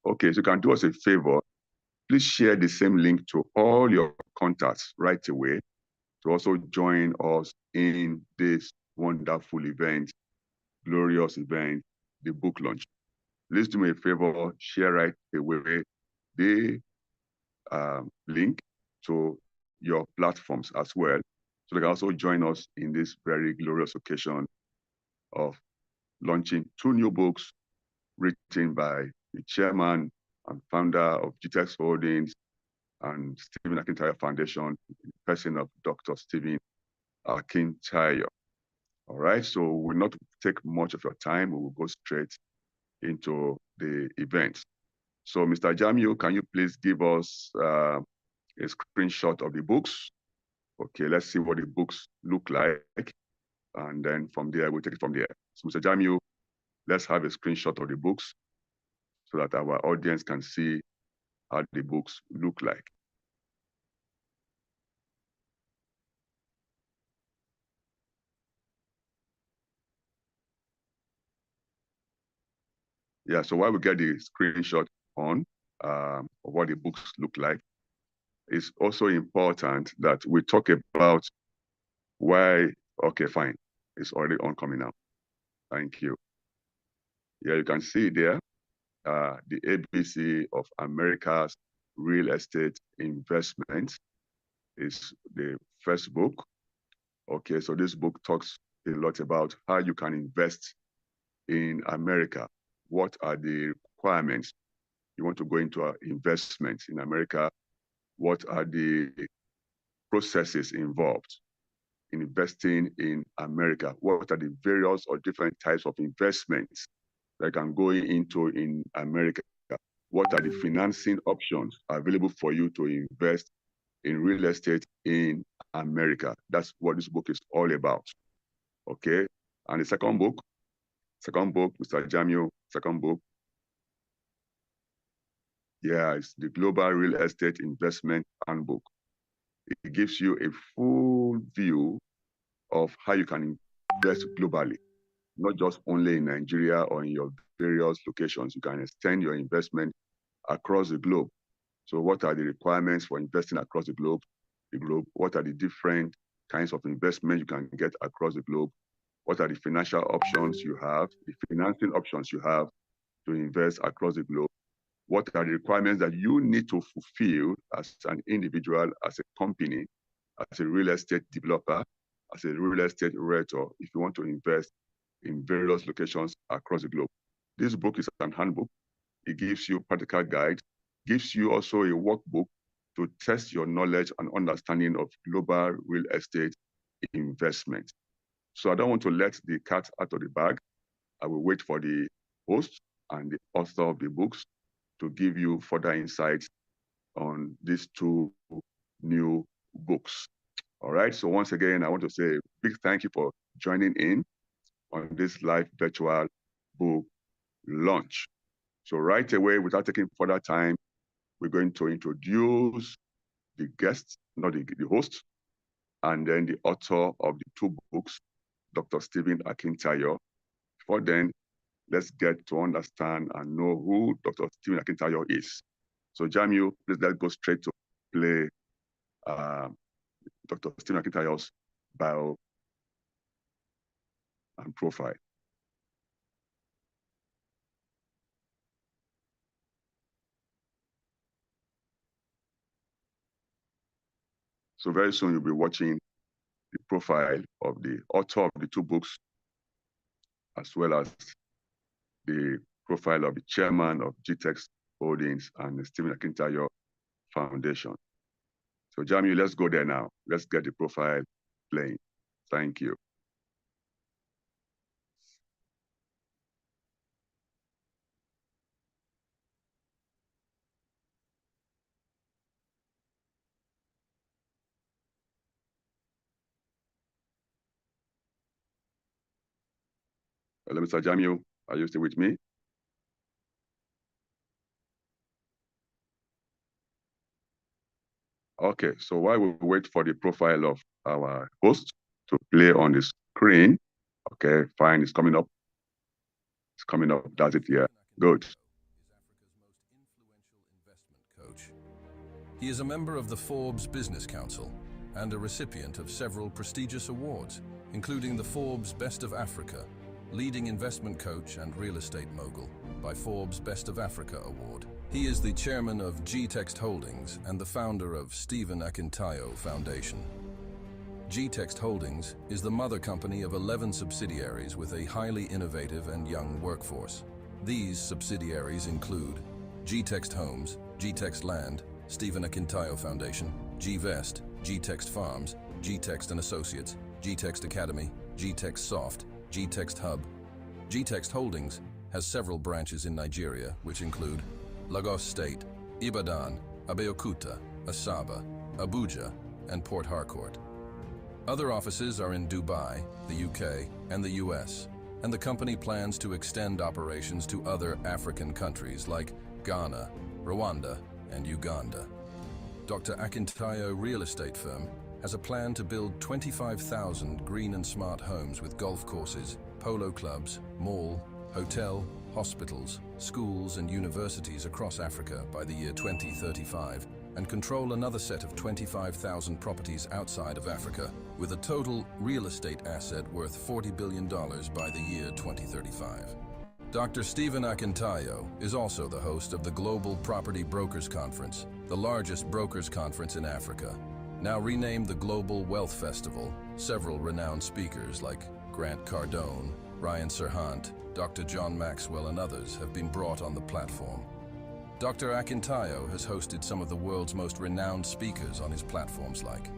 Okay, so you can do us a favor. Please share the same link to all your contacts right away to also join us in this wonderful event, glorious event, the book launch. Please do me a favor, share right away the link to your platforms as well, so they can also join us in this very glorious occasion of launching 2 new books written by the chairman and founder of GTEX Holdings and Stephen Akintayo Foundation, in the person of Dr. Stephen Akintayo. All right, so we'll not take much of your time. We will go straight into the event. So, Mr. Jamiu, can you please give us a screenshot of the books? Okay, let's see what the books look like. And then from there, we'll take it from there. So, Mr. Jamiu, let's have a screenshot of the books so that our audience can see how the books look like. Yeah, so while we get the screenshot on of what the books look like, it's also important that we talk about why, okay, fine. It's already on coming now. Thank you. Yeah, you can see there, the ABC of America's Real Estate Investment is the first book. Okay, so this book talks a lot about how you can invest in America. What are the requirements? You want to go into an investment in America. What are the processes involved in investing in America? What are the various or different types of investments that can go into in America? What are the financing options available for you to invest in real estate in America? That's what this book is all about. Okay. And the second book, Mr. Jamio, second book. Yeah, it's the Global Real Estate Investment Handbook. It gives you a full view of how you can invest globally, not just only in Nigeria or in your various locations. You can extend your investment across the globe. So what are the requirements for investing across the globe? What are the different kinds of investment you can get across the globe? What are the financial options you have, the financing options you have to invest across the globe? What are the requirements that you need to fulfill as an individual, as a company, as a real estate developer, as a real estate realtor, if you want to invest in various locations across the globe? This book is an handbook. It gives you practical guide, gives you also a workbook to test your knowledge and understanding of global real estate investment. So I don't want to let the cat out of the bag. I will wait for the host and the author of the books to give you further insights on these 2 new books. All right. So once again, I want to say a big thank you for joining in on this live virtual book launch. So right away, without taking further time, we're going to introduce the guest, not the host, and then the author of the 2 books, Dr. Stephen Akintayo. Before then, let's get to understand and know who Dr. Stephen Akintayo is. So Jamil, please let's go straight to play Dr. Stephen Akintayo's bio and profile. So very soon you'll be watching the profile of the author of the 2 books, as well as the profile of the chairman of GTEX Holdings and the Stephen Akintayo Foundation. So Jamie, let's go there now. Let's get the profile playing. Thank you. Hello, Mr. Jamil, are you still with me? Okay, so while we wait for the profile of our host to play on the screen, okay, fine, it's coming up. It's coming up, does it here? Good. coach. He is a member of the Forbes Business Council and a recipient of several prestigious awards, including the Forbes Best of Africa, Leading Investment Coach and Real Estate Mogul by Forbes Best of Africa Award. He is the chairman of G-Text Holdings and the founder of Stephen Akintayo Foundation. G-Text Holdings is the mother company of 11 subsidiaries with a highly innovative and young workforce. These subsidiaries include G-Text Homes, G-Text Land, Stephen Akintayo Foundation, G-Vest, G-Text Farms, G-Text and Associates, G-Text Academy, G-Text Soft, G-Text Hub. G-Text Holdings has several branches in Nigeria, which include Lagos State, Ibadan, Abeokuta, Asaba, Abuja, and Port Harcourt. Other offices are in Dubai, the UK, and the US, and the company plans to extend operations to other African countries like Ghana, Rwanda, and Uganda. Dr. Akintayo Real Estate Firm has a plan to build 25,000 green and smart homes with golf courses, polo clubs, mall, hotel, hospitals, schools, and universities across Africa by the year 2035, and control another set of 25,000 properties outside of Africa, with a total real estate asset worth $40 billion by the year 2035. Dr. Stephen Akintayo is also the host of the Global Property Brokers Conference, the largest brokers conference in Africa. Now renamed the Global Wealth Festival, several renowned speakers like Grant Cardone, Ryan Serhant, Dr. John Maxwell, and others have been brought on the platform. Dr. Akintayo has hosted some of the world's most renowned speakers on his platforms like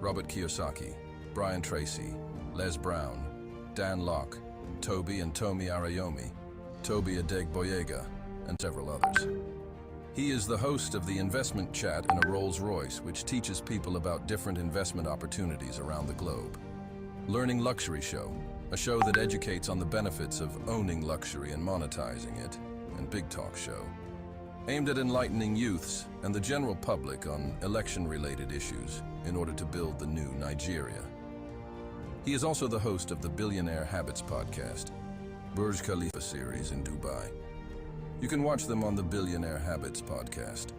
Robert Kiyosaki, Brian Tracy, Les Brown, Dan Locke, Toby and Tomi Arayomi, Toby Adegboyega, and several others. He is the host of the Investment Chat in a Rolls-Royce, which teaches people about different investment opportunities around the globe. Learning Luxury Show, a show that educates on the benefits of owning luxury and monetizing it, and Big Talk Show, aimed at enlightening youths and the general public on election-related issues in order to build the new Nigeria. He is also the host of the Billionaire Habits podcast, Burj Khalifa series in Dubai. You can watch them on the Billionaire Habits podcast.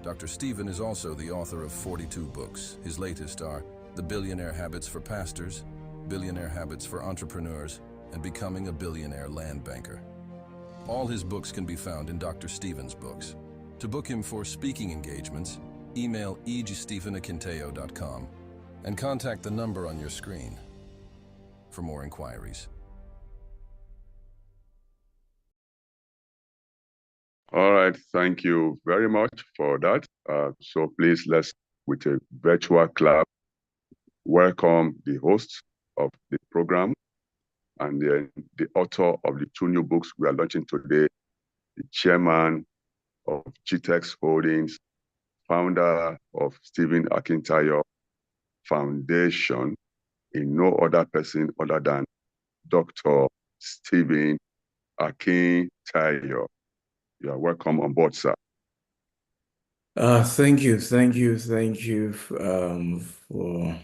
Dr. Stephen is also the author of 42 books. His latest are The Billionaire Habits for Pastors, Billionaire Habits for Entrepreneurs, and Becoming a Billionaire Land Banker. All his books can be found in Dr. Stephen's books. To book him for speaking engagements, email eg@stephenakintayo.com and contact the number on your screen for more inquiries. All right, thank you very much for that. So please, let's, with a virtual clap, welcome the host of the program and the author of the 2 new books we are launching today, the chairman of G-Text Holdings, founder of Stephen Akintayo Foundation, in no other person other than Dr. Stephen Akintayo. You are welcome on board, sir. Thank you for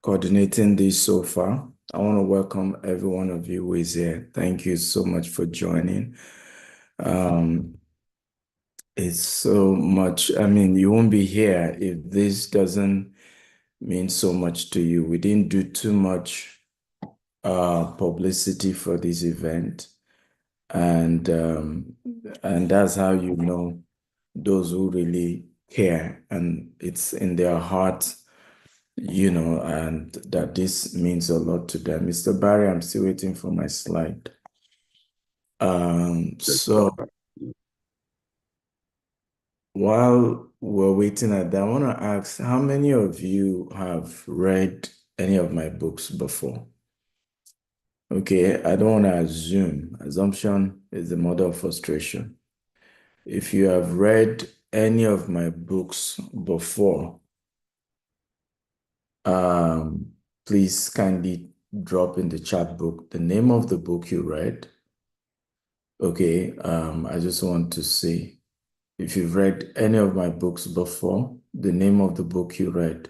coordinating this so far. I want to welcome every one of you who is here. Thank you so much for joining. It's so much, you won't be here if this doesn't mean so much to you. We didn't do too much publicity for this event, and that's how you know those who really care and it's in their heart, and that this means a lot to them. Mr. Barry, I'm still waiting for my slide. So while we're waiting at that, I want to ask, how many of you have read any of my books before? Okay, I don't want to assume. Assumption is the mother of frustration. If you have read any of my books before, please kindly drop in the chat book the name of the book you read. Okay, I just want to say, if you've read any of my books before, the name of the book you read.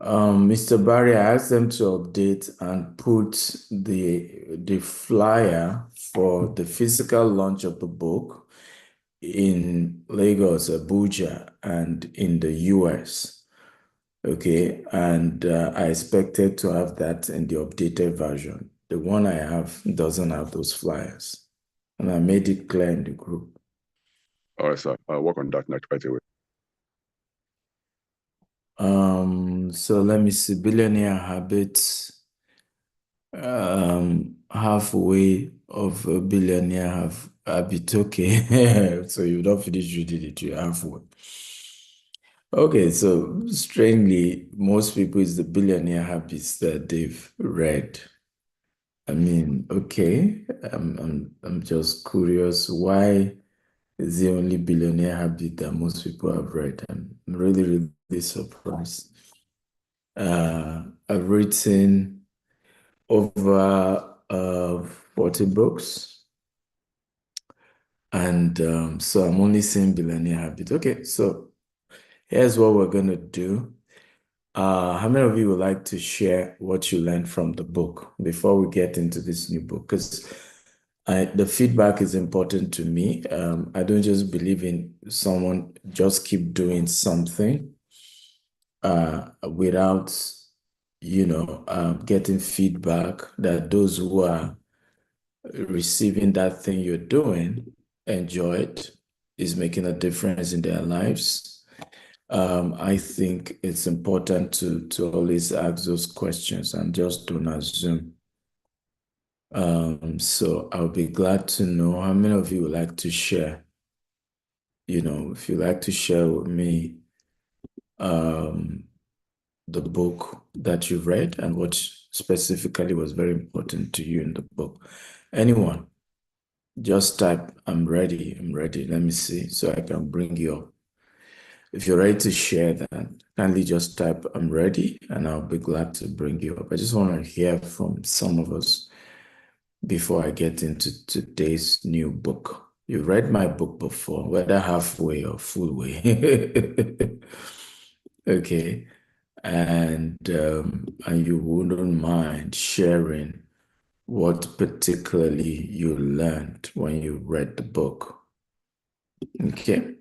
Mr. Barry, I asked them to update and put the flyer for the physical launch of the book in Lagos, Abuja, and in the US. Okay, and I expected to have that in the updated version. The one I have doesn't have those flyers, and I made it clear in the group. All right, sir. I'll work on that next right away. So let me see. Billionaire habits. Halfway of a billionaire habit. Okay, so you don't finish reading it. You're halfway. Okay, so strangely, most people is the billionaire habits that they've read. I mean, okay, I'm just curious, why is the only billionaire habit that most people have read? I'm really, really surprised. I've written over 40 books, and so I'm only saying billionaire habit. Okay, so here's what we're gonna do. How many of you would like to share what you learned from the book before we get into this new book? Because the feedback is important to me. I don't just believe in someone just keep doing something without, getting feedback that those who are receiving that thing you're doing enjoy it, is making a difference in their lives. I think it's important to always ask those questions and just don't assume. So I'll be glad to know how many of you would like to share. If you like to share with me the book that you read and what specifically was very important to you in the book. Anyone, just type, I'm ready. Let me see, so I can bring you up. If you're ready to share that, kindly just type, I'm ready, and I'll be glad to bring you up. I just want to hear from some of us before I get into today's new book. You read my book before, whether halfway or full way. Okay. And you wouldn't mind sharing what particularly you learned when you read the book. Okay.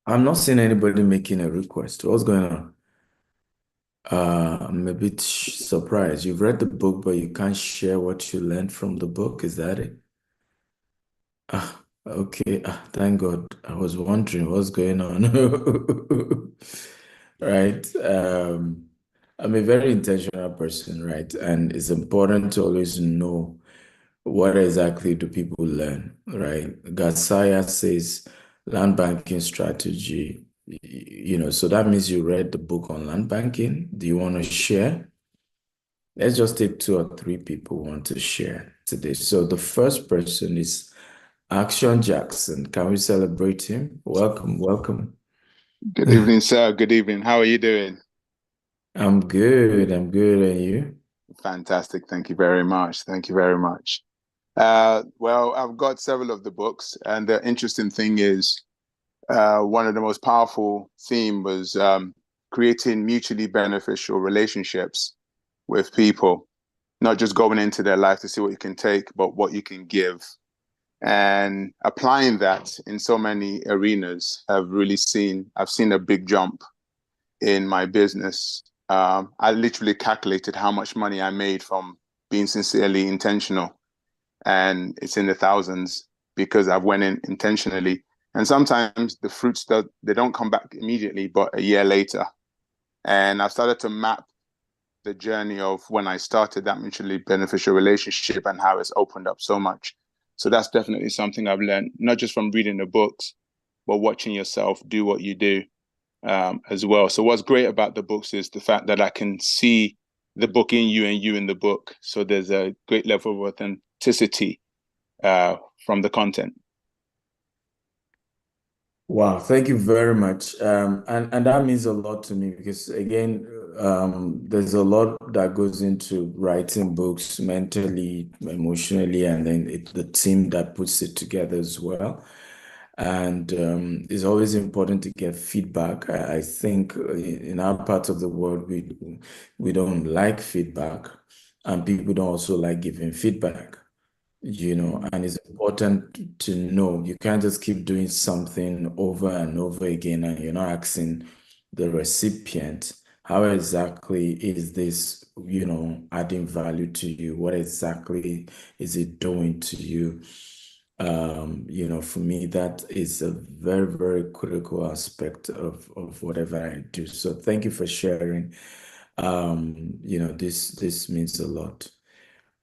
I'm not seeing anybody making a request. What's going on? I'm a bit surprised. You've read the book, but you can't share what you learned from the book. Is that it? Okay. Thank God. I was wondering what's going on. Right. I'm a very intentional person, right? And it's important to always know what exactly do people learn, right? Gasaya says land banking strategy, so that means you read the book on land banking. Do you want to share? Let's just take 2 or 3 people who want to share today. So the first person is Action Jackson. Can we celebrate him? Welcome, welcome. Good evening, sir. Good evening. How are you doing? I'm good. And you? Fantastic. Thank you very much. Thank you very much. Well, I've got several of the books, and the interesting thing is, one of the most powerful theme was creating mutually beneficial relationships with people, not just going into their life to see what you can take, but what you can give. And applying that in so many arenas, I've seen a big jump in my business. I literally calculated how much money I made from being sincerely intentional, and it's in the thousands because I've went in intentionally. And sometimes the fruits they don't come back immediately, but a year later. And I've started to map the journey of when I started that mutually beneficial relationship and how it's opened up so much. So that's definitely something I've learned, not just from reading the books, but watching yourself do what you do as well. So what's great about the books is the fact that I can see the book in you and you in the book. So there's a great level of authenticity from the content. Wow, thank you very much. And that means a lot to me because again, there's a lot that goes into writing books mentally, emotionally, and then the team that puts it together as well. And it's always important to get feedback. I think in our part of the world, we don't like feedback, and people don't also like giving feedback. and it's important to know you can't just keep doing something over and over again and you're not asking the recipient, how exactly is this, adding value to you? What exactly is it doing to you? For me, that is a very, very critical aspect of whatever I do. So thank you for sharing. This means a lot.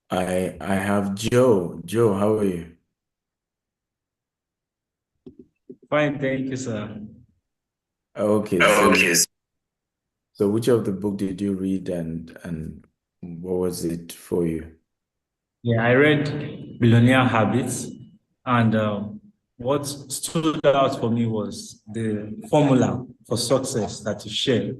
I have Joe. Joe, how are you? Fine, thank you, sir. Okay, so which of the book did you read and what was it for you? Yeah, I read Billionaire Habits, and what stood out for me was the formula for success that you shared,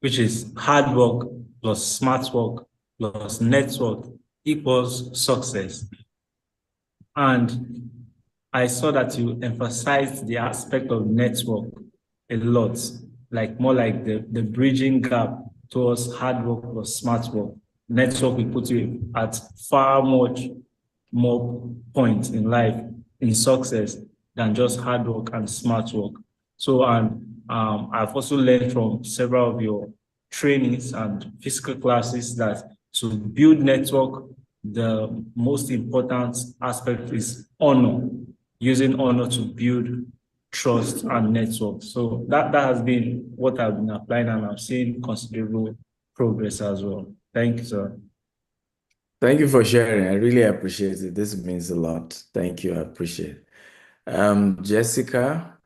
which is hard work plus smart work plus network equals success. And I saw that you emphasized the aspect of network a lot, like more like the bridging gap towards hard work plus smart work. Network will put you at far much more points in life, in success, than just hard work and smart work. So, and I've also learned from several of your trainings and physical classes that to build network, the most important aspect is honor, using honor to build trust and network. So that has been what I've been applying, and I'm seeing considerable progress as well. Thank you, sir. Thank you for sharing. I really appreciate it. This means a lot. Thank you. I appreciate it. Jessica,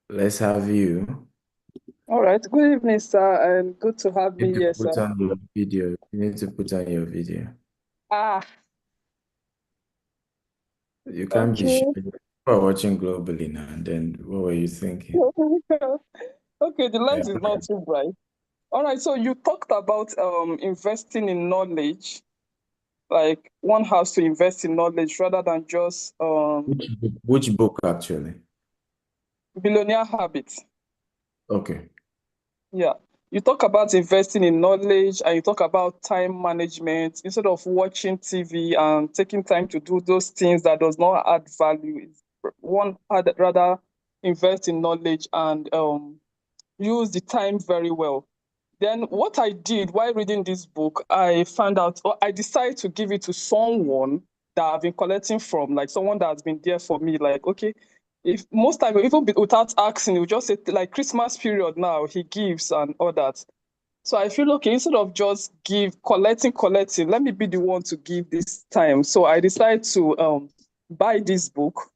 let's have you. All right. Good evening, sir, and good to have You me need to here, put sir. on your video. You need to put on your video. Ah, You can't be okay. sure. People are watching globally now, and then what were you thinking? Okay, the Yeah, lens is okay. not too bright. All right, so you talked about investing in knowledge. Like one has to invest in knowledge rather than just Which book actually? billionaire habits. Okay. Yeah. You talk about investing in knowledge and you talk about time management instead of watching TV and taking time to do those things that does not add value. One had rather invest in knowledge and use the time very well. Then what I did while reading this book, I found out, or I decided to give it to someone that I've been collecting from, like someone that has been there for me. Like, okay, if most time, even without asking, he would just say, like Christmas period now, he gives and all that. So I feel, okay, instead of just collecting, let me be the one to give this time. So I decided to buy this book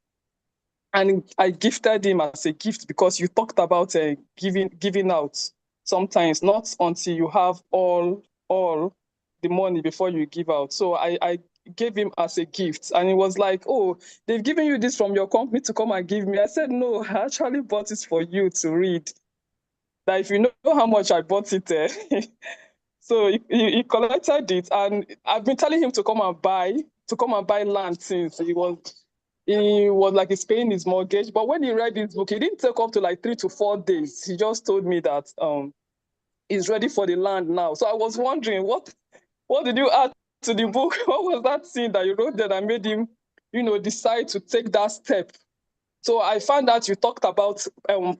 and I gifted him as a gift because you talked about giving out sometimes not until you have all the money before you give out. So I gave him as a gift and he was like, oh, they've given you this from your company to come and give me. I said, no, I actually bought it for you to read. That if you know how much I bought it, so he collected it, and I've been telling him to come and buy land since he was like he's paying his mortgage. But when he read this book, he didn't take up to like 3 to 4 days. He just told me that he's ready for the land now. So I was wondering what did you add to the book? What was that scene that you wrote there that made him, decide to take that step? So I found out you talked about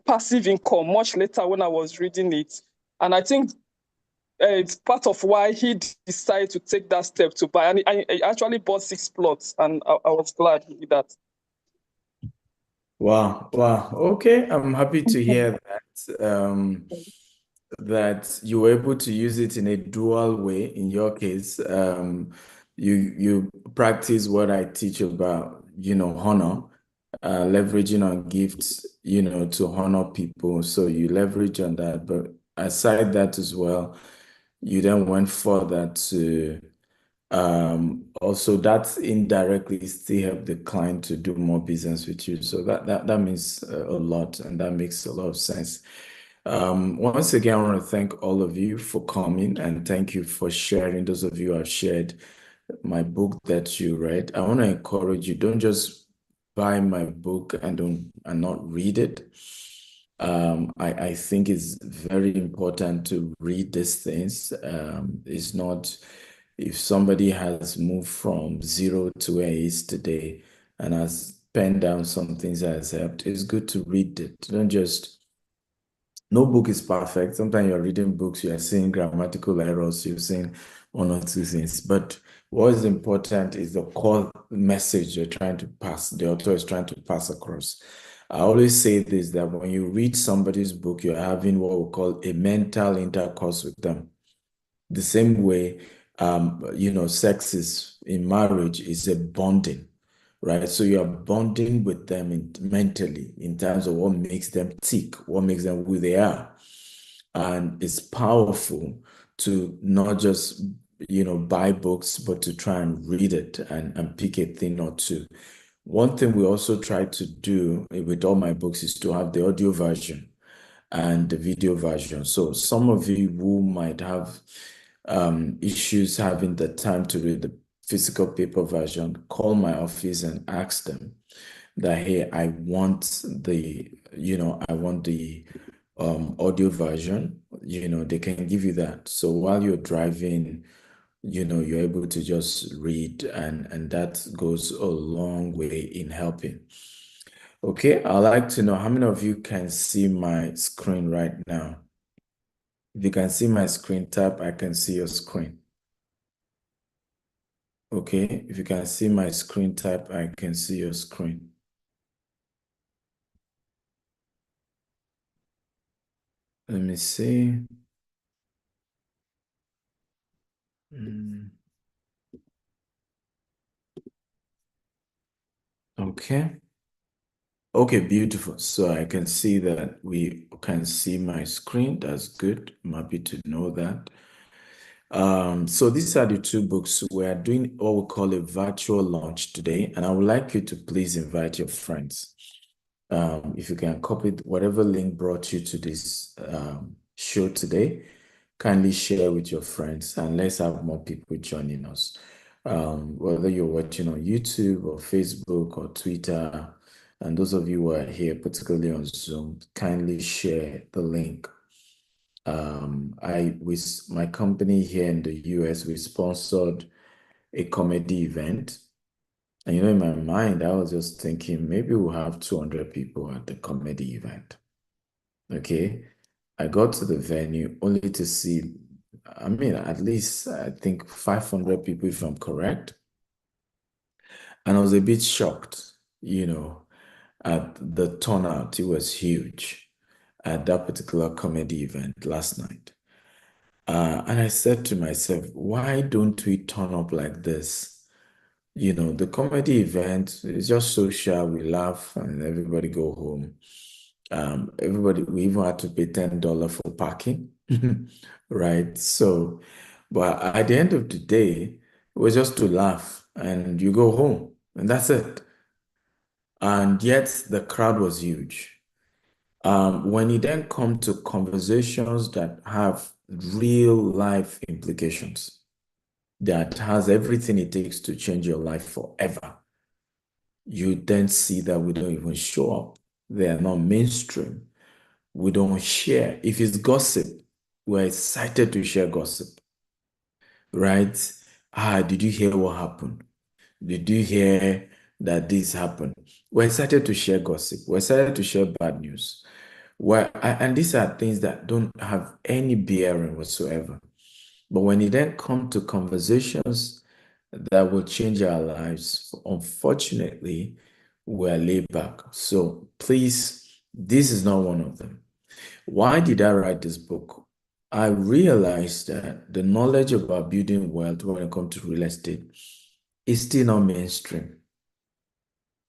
passive income much later when I was reading it. And I think it's part of why he decided to take that step to buy. And he actually bought 6 plots, and I was glad he did that. Wow. Wow. Okay. I'm happy to hear that. That you were able to use it in a dual way. In your case, you practice what I teach about, honor, leveraging on gifts, to honor people. So you leverage on that. But aside that as well, you then went further to also that indirectly still help the client to do more business with you. So that means a lot, and that makes a lot of sense. Once again, I want to thank all of you for coming, and thank you for sharing. Those of you who have shared my book that you read, I want to encourage you, don't just buy my book and not read it. I think it's very important to read these things. It's not if somebody has moved from zero to where he is today and has penned down some things that has helped, it's good to read it. Don't just, no book is perfect. Sometimes you're reading books, you're seeing grammatical errors, you're seeing one or two things. But what is important is the core message you're trying to pass, the author is trying to pass across. I always say this, that when you read somebody's book, you're having what we call a mental intercourse with them. The same way, sex is in marriage is a bonding, right? So you're bonding with them mentally in terms of what makes them tick, what makes them who they are. And it's powerful to not just, buy books, but to try and read it and pick a thing or two. One thing we also try to do with all my books is to have the audio version and the video version. So some of you who might have issues having the time to read the physical paper version, call my office and ask them that, hey, I want the audio version. They can give you that. So while you're driving, you're able to just read, and that goes a long way in helping. Okay, I'd like to know how many of you can see my screen right now. If you can see my screen, tap, I can see your screen. Okay, if you can see my screen, tap, I can see your screen. Let me see. Okay. Okay, beautiful. So I can see that we can see my screen. That's good. I'm happy to know that. So these are the two books. We are doing what we call a virtual launch today, and I would like you to please invite your friends. If you can copy whatever link brought you to this show today, kindly share with your friends, and let's have more people joining us. Whether you're watching on YouTube or Facebook or Twitter, and those of you who are here, particularly on Zoom, kindly share the link. With my company here in the US, we sponsored a comedy event. And in my mind, I was just thinking maybe we'll have 200 people at the comedy event. Okay. I got to the venue only to see, at least I think 500 people, if I'm correct. And I was a bit shocked, at the turnout. It was huge at that particular comedy event last night. And I said to myself, why don't we turn up like this? The comedy event is just social, we laugh and everybody go home. We even had to pay $10 for parking, right? So, but at the end of the day, it was just to laugh and you go home and that's it. And yet the crowd was huge. When you then come to conversations that have real life implications, that has everything it takes to change your life forever, you then see that we don't even show up. They are not mainstream. We don't share. If it's gossip, we're excited to share gossip, right? Did you hear what happened? Did you hear that this happened? We're excited to share gossip. We're excited to share bad news. And these are things that don't have any bearing whatsoever. But when you then come to conversations that will change our lives, unfortunately, we're laid back. So please, this is not one of them. Why did I write this book? I realized that the knowledge about building wealth when it comes to real estate is still not mainstream.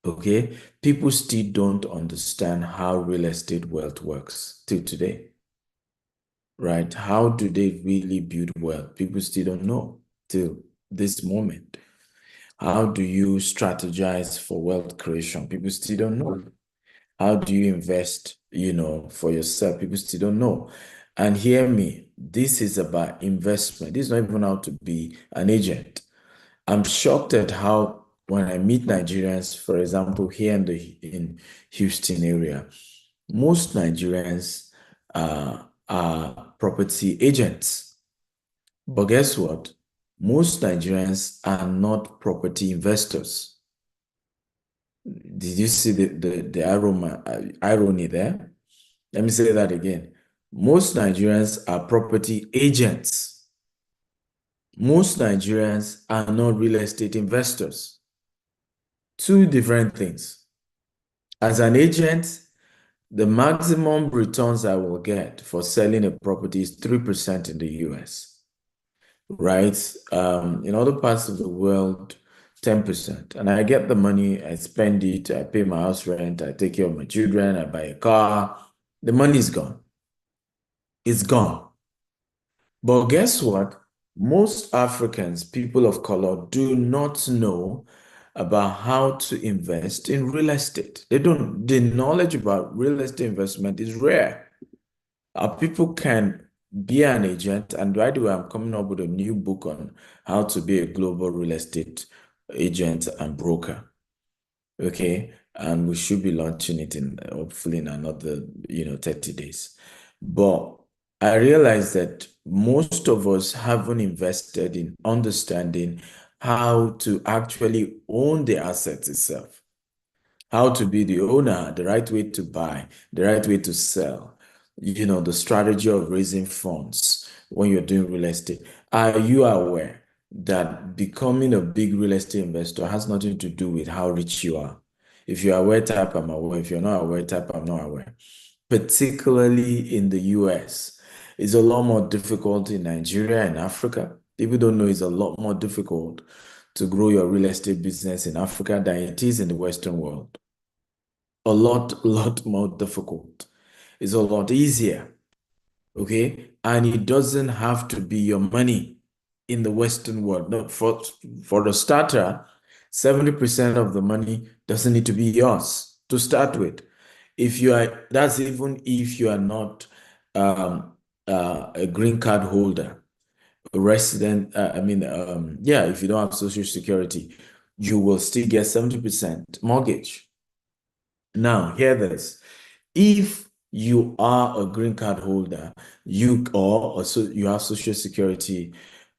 Okay? People still don't understand how real estate wealth works till today. Right? How do they really build wealth? People still don't know till this moment. How do you strategize for wealth creation? People still don't know. How do you invest, for yourself? People still don't know. And hear me, this is about investment. This is not even how to be an agent. I'm shocked at how when I meet Nigerians, for example, here in Houston area, most Nigerians are property agents. But guess what? Most Nigerians are not property investors. Did you see the irony there? Let me say that again. Most Nigerians are property agents. Most Nigerians are not real estate investors. Two different things. As an agent, the maximum returns I will get for selling a property is 3% in the US, right? In other parts of the world, 10%. And I get the money, I spend it, I pay my house rent, I take care of my children, I buy a car. The money is gone. It's gone. But guess what? Most Africans, people of color, do not know about how to invest in real estate. They don't, the knowledge about real estate investment is rare. People can be an agent, and by the way, I'm coming up with a new book on how to be a global real estate agent and broker. Okay, and we should be launching it in hopefully in another 30 days. But I realize that most of us haven't invested in understanding how to actually own the asset itself, how to be the owner, the right way to buy, the right way to sell, the strategy of raising funds when you're doing real estate. Are you aware that becoming a big real estate investor has nothing to do with how rich you are? If you're aware type, I'm aware. If you're not aware type, I'm not aware. Particularly in the US, it's a lot more difficult in Nigeria and Africa. People don't know it's a lot more difficult to grow your real estate business in Africa than it is in the Western world. A lot more difficult. It's a lot easier, okay? And it doesn't have to be your money in the Western world. No, for the starter, 70% of the money doesn't need to be yours to start with. That's even if you are not a green card holder, a resident, if you don't have Social Security, you will still get 70% mortgage. Now, hear this. If you are a green card holder, you have Social Security,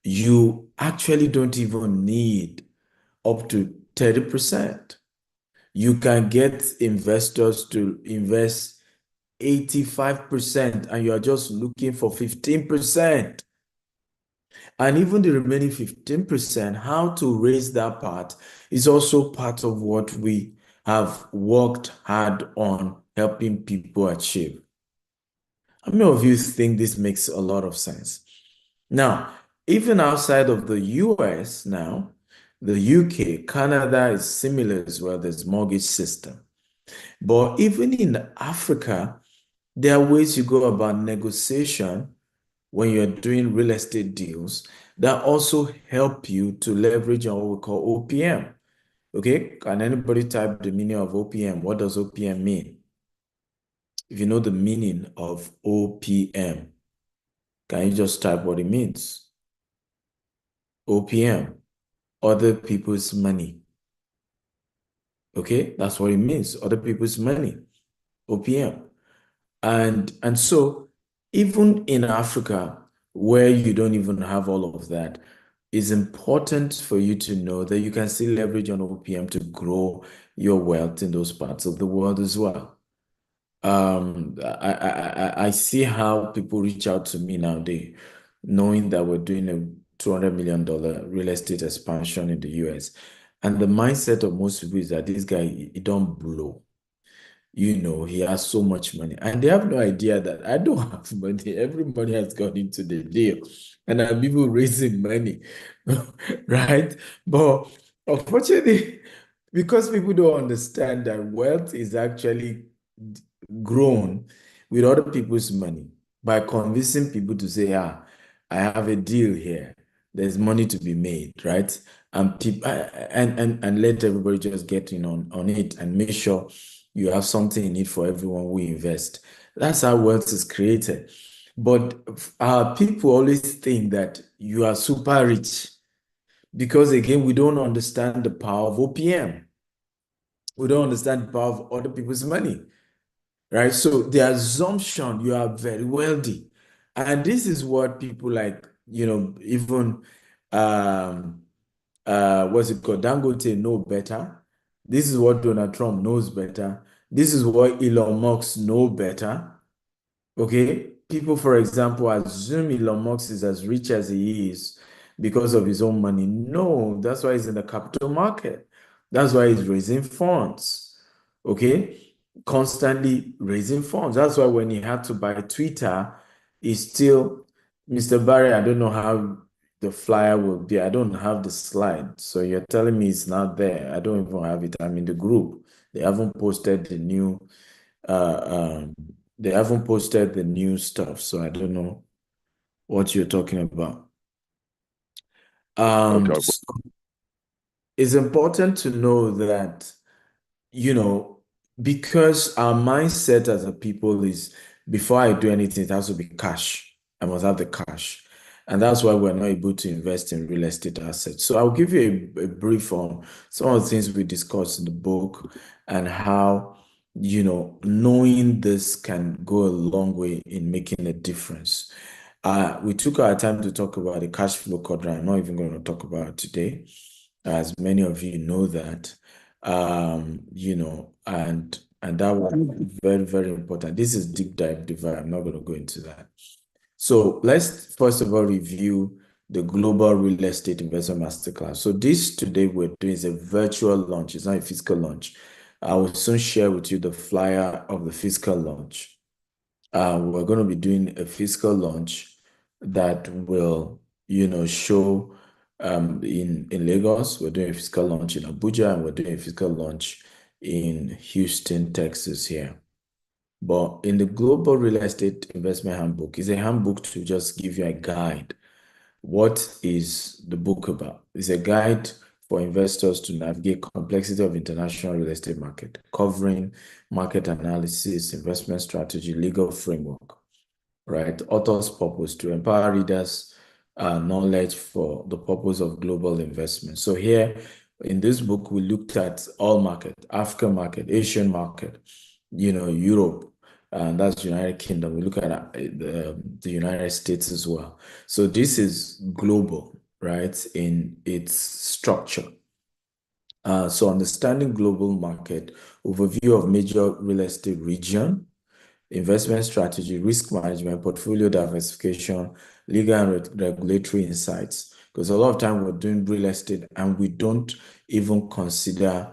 you actually don't even need up to 30%. You can get investors to invest 85% and you are just looking for 15%. And even the remaining 15%, how to raise that part is also part of what we have worked hard on helping people achieve. How many of you think this makes a lot of sense? Now, even outside of the US now, the UK, Canada is similar as well. There's mortgage system. But even in Africa, there are ways you go about negotiation when you're doing real estate deals that also help you to leverage on what we call OPM. Okay, can anybody type the meaning of OPM? What does OPM mean? If you know the meaning of OPM, can you just type what it means? OPM, other people's money. Okay, that's what it means, other people's money, OPM. And so even in Africa, where you don't even have all of that, it's important for you to know that you can still leverage on OPM to grow your wealth in those parts of the world as well. I see how people reach out to me nowadays, knowing that we're doing a $200 million real estate expansion in the US. And the mindset of most people is that this guy, he don't blow. He has so much money. And they have no idea that I don't have money. Everybody has gone into the deal. And I'm people raising money, right? But unfortunately, because people don't understand that wealth is actually grown with other people's money by convincing people to say, I have a deal here. There's money to be made, right? And people and let everybody just get in on it and make sure you have something in it for everyone who invest. That's how wealth is created. But people always think that you are super rich because, again, we don't understand the power of OPM. We don't understand the power of other people's money, right? So the assumption you are very wealthy. And this is what people like, even what's it called? Dangote know better. This is what Donald Trump knows better. This is what Elon Musk know better. Okay? People, for example, assume Elon Musk is as rich as he is because of his own money. No, that's why he's in the capital market. That's why he's raising funds. Okay? Constantly raising funds. That's why when he had to buy Twitter, he's still, Mr. Barry, I don't know how the flyer will be. I don't have the slide. So you're telling me it's not there. I don't even have it. I'm in the group. They haven't posted the new they haven't posted the new stuff, so I don't know what you're talking about. Okay. So it's important to know that, because our mindset as a people is before I do anything, it has to be cash. I must have the cash. And that's why we're not able to invest in real estate assets. So I'll give you a brief on some of the things we discussed in the book and how, knowing this can go a long way in making a difference. We took our time to talk about the cash flow quadrant. I'm not even going to talk about it today, as many of you know that. And that was very, very important. This is deep dive divide. I'm not going to go into that. So let's first of all review the Global Real Estate Investment Masterclass. So this today we're doing is a virtual launch. It's not a physical launch. I will soon share with you the flyer of the physical launch. We're going to be doing a physical launch that will, show in Lagos. We're doing a physical launch in Abuja, and we're doing a physical launch in Houston, Texas here. But in the Global Real Estate Investment Handbook, is a handbook to just give you a guide. What is the book about? It's a guide for investors to navigate complexity of international real estate market, covering market analysis, investment strategy, legal framework, right? Author's purpose to empower readers knowledge for the purpose of global investment. So here in this book, we looked at all market, African market, Asian market, Europe, and that's United Kingdom. We look at the United States as well. So this is global, right, in its structure. So understanding global market, overview of major real estate region, investment strategy, risk management, portfolio diversification, legal and regulatory insights. Because a lot of time we're doing real estate and we don't even consider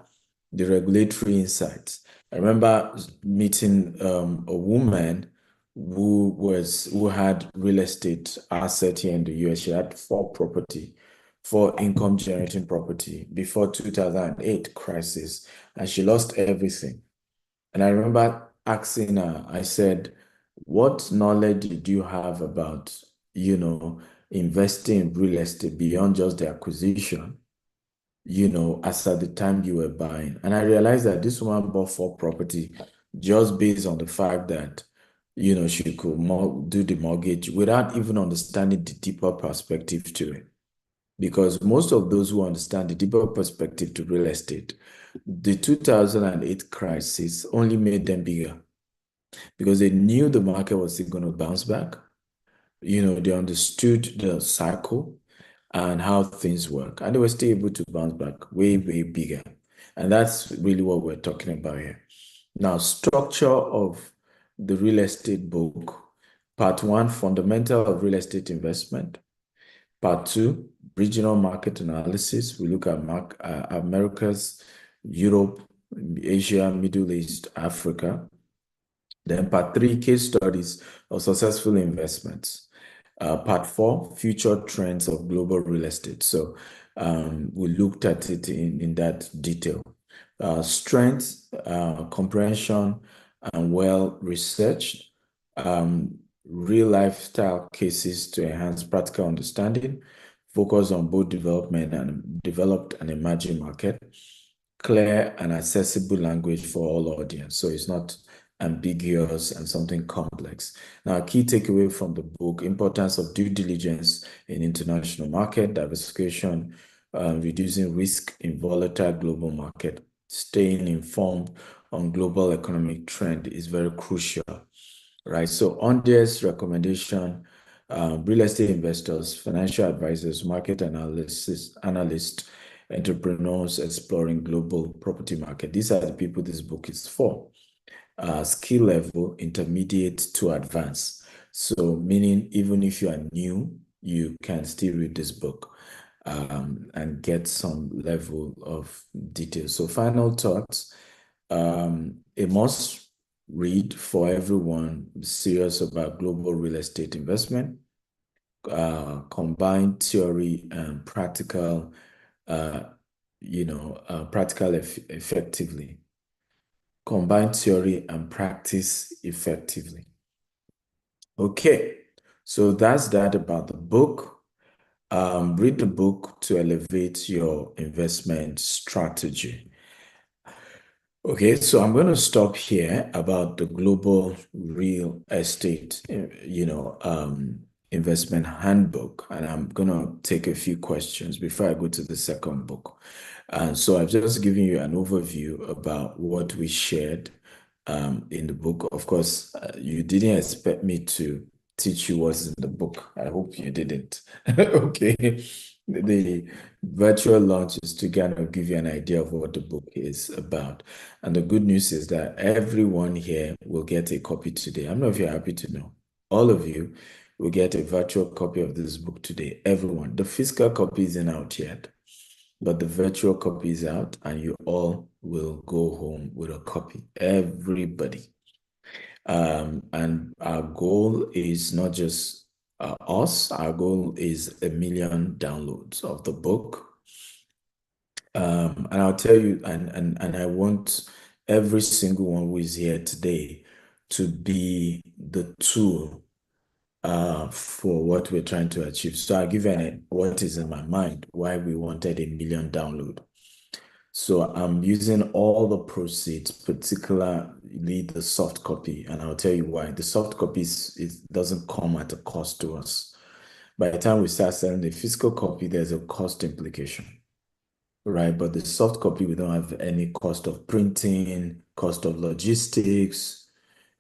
the regulatory insights. I remember meeting a woman who had real estate asset here in the US. She had four income generating property before 2008 crisis, and she lost everything. And I remember asking her, I said, what knowledge did you have about, investing in real estate beyond just the acquisition, as at the time you were buying? And I realized that this woman bought four property just based on the fact that, she could do the mortgage without even understanding the deeper perspective to it. Because most of those who understand the deeper perspective to real estate, the 2008 crisis only made them bigger because they knew the market was still going to bounce back. They understood the cycle and how things work, and they were still able to bounce back way, way bigger. And that's really what we're talking about here. Now, structure of the real estate book. Part 1, fundamental of real estate investment. Part 2, regional market analysis. We look at Americas, Europe, Asia, Middle East, Africa. Then part 3, case studies of successful investments. Part 4, future trends of global real estate. So we looked at it in that detail. Strengths, comprehension, and well-researched. Real lifestyle cases to enhance practical understanding, focus on both developed and emerging market, clear and accessible language for all audience. So it's not ambiguous and something complex. Now, key takeaway from the book: importance of due diligence in international market, diversification, reducing risk in volatile global market, staying informed on global economic trend is very crucial. Right, so on this recommendation, real estate investors, financial advisors, market analysts, entrepreneurs exploring global property market. These are the people this book is for. Skill level, intermediate to advanced. So meaning even if you are new, you can still read this book and get some level of detail. So final thoughts, a must read for everyone serious about global real estate investment. Combined theory and practical, effectively. Combine theory and practice effectively. Okay, so that's that about the book. Read the book to elevate your investment strategy. Okay, so I'm going to stop here about the global real estate, investment handbook, and I'm going to take a few questions before I go to the second book. And so I've just given you an overview about what we shared in the book. Of course, you didn't expect me to teach you what's in the book. I hope you didn't. Okay. The virtual launch is to kind of give you an idea of what the book is about. And the good news is that everyone here will get a copy today. I don't know if you're happy to know. All of you will get a virtual copy of this book today. Everyone. The physical copy isn't out yet, but the virtual copy is out, and you all will go home with a copy. Everybody. And our goal is not just us, our goal is 1 million downloads of the book. And I'll tell you, and I want every single one who is here today to be the tool for what we're trying to achieve. So I'll give you what is in my mind, why we wanted 1 million download. So I'm using all the proceeds, particularly the soft copy, and I'll tell you why. The soft copy doesn't come at a cost to us. By the time we start selling the physical copy, there's a cost implication, right? But the soft copy, we don't have any cost of printing, cost of logistics,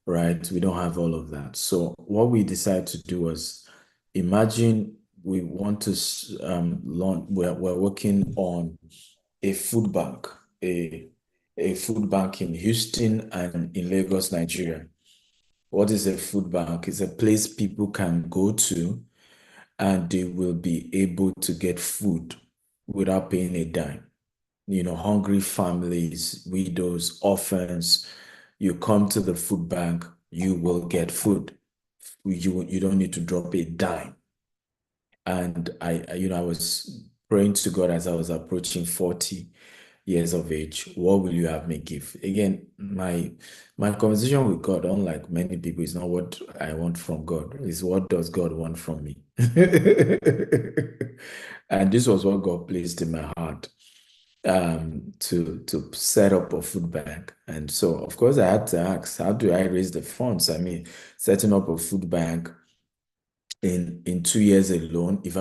right? We don't have all of that. So what we decided to do was, imagine we want to launch, we're working on a food bank, a food bank in Houston and in Lagos, Nigeria. What is a food bank? It's a place people can go to and they will be able to get food without paying a dime. Hungry families, widows, orphans, you come to the food bank, you will get food. You don't need to drop a dime. And I was praying to God as I was approaching 40 years of age, what will you have me give? Again, my conversation with God, unlike many people, is not what I want from God. It's what does God want from me? And this was what God placed in my heart to set up a food bank. And so, of course, I had to ask, how do I raise the funds? I mean, setting up a food bank in 2 years alone, if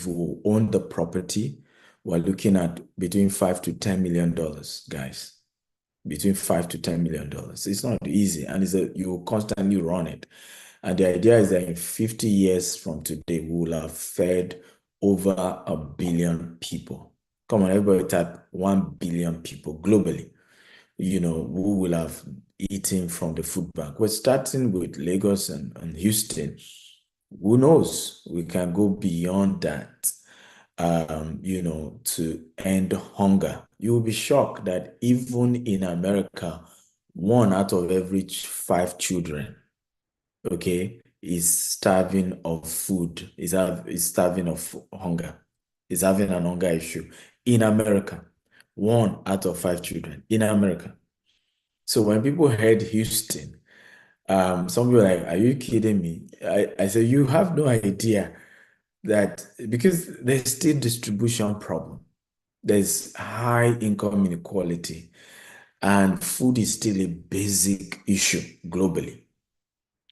we own the property, we're looking at between $5 to $10 million, guys. Between $5 to $10 million. It's not easy, and you constantly run it. And the idea is that in 50 years from today, we will have fed over 1 billion people. Come on, everybody type 1 billion people globally. Who will have eaten from the food bank. We're starting with Lagos and Houston. Who knows? We can go beyond that. To end hunger. You will be shocked that even in America, 1 out of every 5 children, okay, is starving of food, is starving of hunger, is having an hunger issue in America. 1 out of 5 children in America. So when people heard Houston, some people were like, are you kidding me? I said, you have no idea that, because there's still distribution problem. There's high income inequality, and food is still a basic issue globally.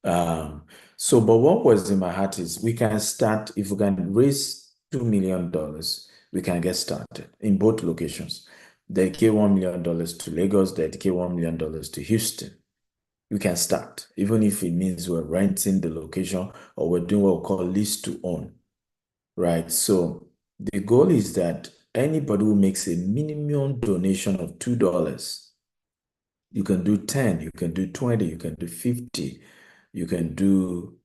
But what was in my heart is, we can start, if we can raise $2 million, we can get started in both locations. Dedicate $1 million to Lagos, dedicate $1 million to Houston. we can start, even if it means we're renting the location or we're doing what we call lease to own, right? So the goal is that anybody who makes a minimum donation of $2, you can do 10, you can do 20, you can do 50, you can do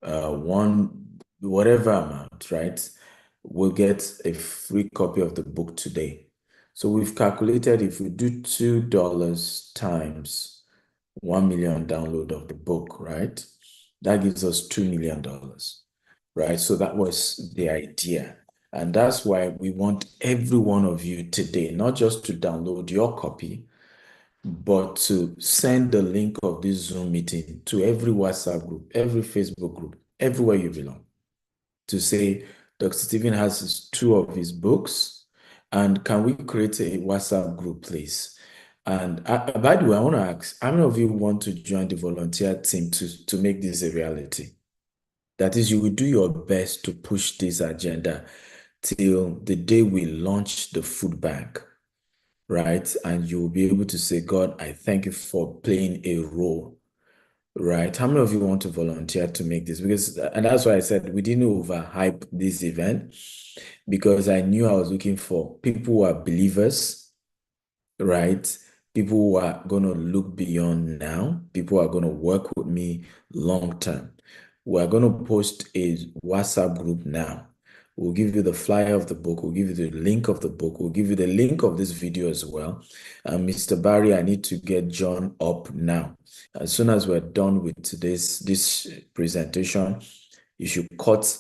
one, whatever amount, right? We'll get a free copy of the book today. So we've calculated if we do $2 times 1 million download of the book, right? That gives us $2 million, right? So that was the idea. And that's why we want every one of you today, not just to download your copy, but to send the link of this Zoom meeting to every WhatsApp group, every Facebook group, everywhere you belong, to say, Dr. Stephen has two of his books, and can we create a WhatsApp group, please? And by the way, I want to ask, how many of you want to join the volunteer team to make this a reality? That is, you will do your best to push this agenda till the day we launch the food bank, right? And you'll be able to say, God, I thank you for playing a role, right? How many of you want to volunteer to make this? Because, and that's why I said we didn't overhype this event, because I knew I was looking for people who are believers, right? People who are going to look beyond now, people who are going to work with me long term. We're going to post a WhatsApp group now. We'll give you the flyer of the book. We'll give you the link of the book. We'll give you the link of this video as well. Mr. Barry, I need to get John up now. As soon as we're done with this presentation, you should cut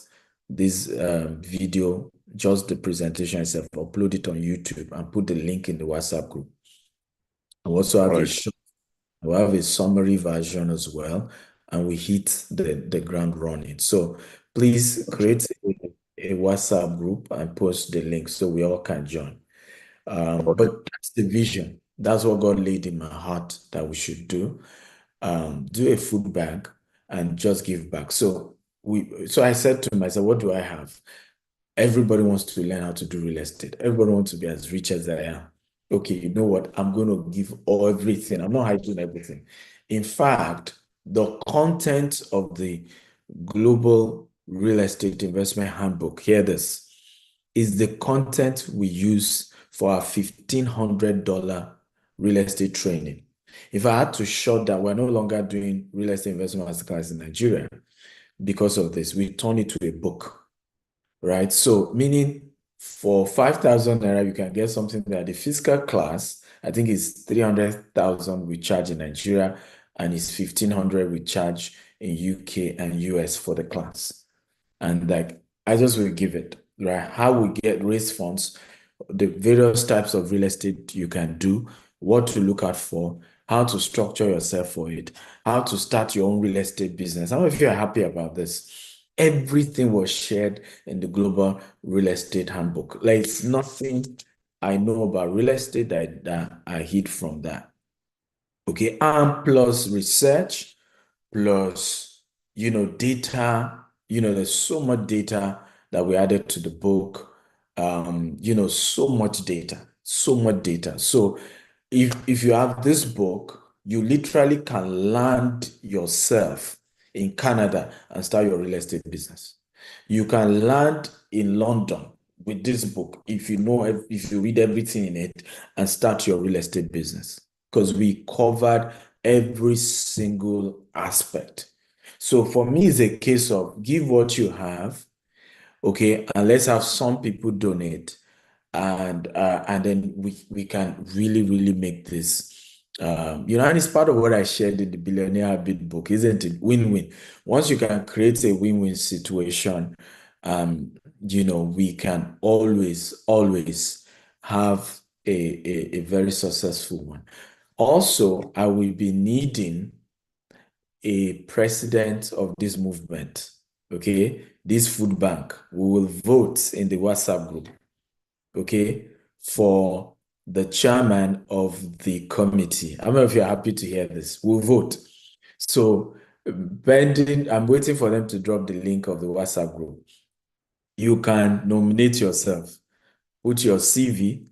this video, just the presentation itself, upload it on YouTube and put the link in the WhatsApp group. I also have we'll have a summary version as well, and we hit the ground running. So please create a WhatsApp group and post the link so we all can join. But that's the vision. That's what God laid in my heart that we should do. Do a food bank and just give back. So I said to myself, what do I have? Everybody wants to learn how to do real estate. Everybody wants to be as rich as I am. Okay, you know what? I'm going to give everything. I'm not hiding everything. In fact, the content of the Global Real Estate Investment Handbook, hear this, is the content we use for our $1,500 real estate training. If I had to shut down, we're no longer doing real estate investment masterclass in Nigeria because of this. We turn it to a book, right? So meaning for 5,000 naira, you can get something that the physical class, I think is 300,000 we charge in Nigeria, and it's 1,500 we charge in UK and US for the class. And like, I just will give it, right? How we raise funds, the various types of real estate you can do, what to look out for, how to structure yourself for it, how to start your own real estate business. How many of you are happy about this? Everything was shared in the Global Real Estate Handbook. Like, it's nothing I know about real estate that I hid from that. Okay, and plus research, plus, data, there's so much data that we added to the book. So much data. So if you have this book, you literally can land yourself in Canada and start your real estate business. You can land in London with this book if you read everything in it and start your real estate business, because we covered every single aspect. So for me, it's a case of give what you have, okay, and let's have some people donate, and then we can really, really make this. And it's part of what I shared in the Billionaire Habit book, isn't it? Win-win. Once you can create a win-win situation, we can always have a very successful one. Also, I will be needing a president of this movement, okay? This food bank. We will vote in the WhatsApp group, okay, for the chairman of the committee. I don't know if you're happy to hear this. We'll vote. So, I'm waiting for them to drop the link of the WhatsApp group. You can nominate yourself, put your CV,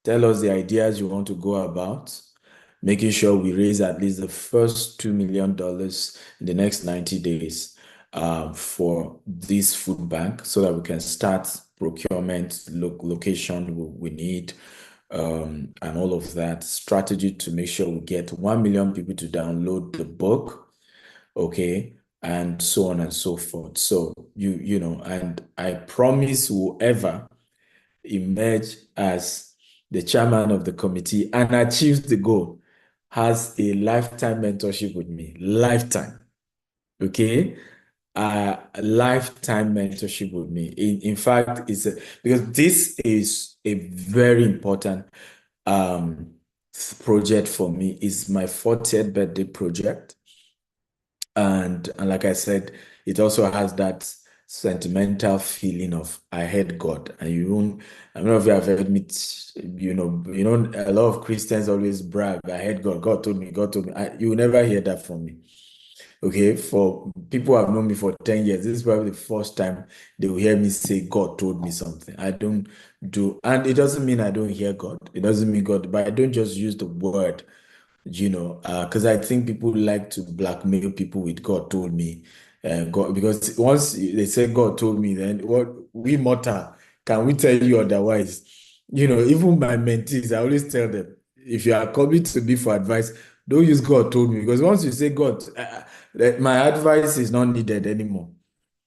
tell us the ideas you want to go about, making sure we raise at least the first $2 million in the next 90 days for this food bank so that we can start procurement, location we need, and all of that strategy to make sure we get 1 million people to download the book, okay, and so on and so forth. So you know, and I promise whoever emerge as the chairman of the committee and achieves the goal has a lifetime mentorship with me. Lifetime. Okay? A lifetime mentorship with me. In fact, because this is a very important project for me. It's my 40th birthday project. And like I said, it also has that sentimental feeling of I had God. And I don't know if you have heard me, a lot of Christians always brag, I had God. God told me, God told me. You will never hear that from me. Okay, for people who have known me for 10 years, this is probably the first time they will hear me say, God told me something. I don't do, and it doesn't mean I don't hear God. It doesn't mean God, but I don't just use the word, because I think people like to blackmail people with God told me, God, because once they say God told me, then what we mortal, can we tell you otherwise? Even my mentees, I always tell them, if you are coming to me for advice, don't use God told me, because once you say God, my advice is not needed anymore,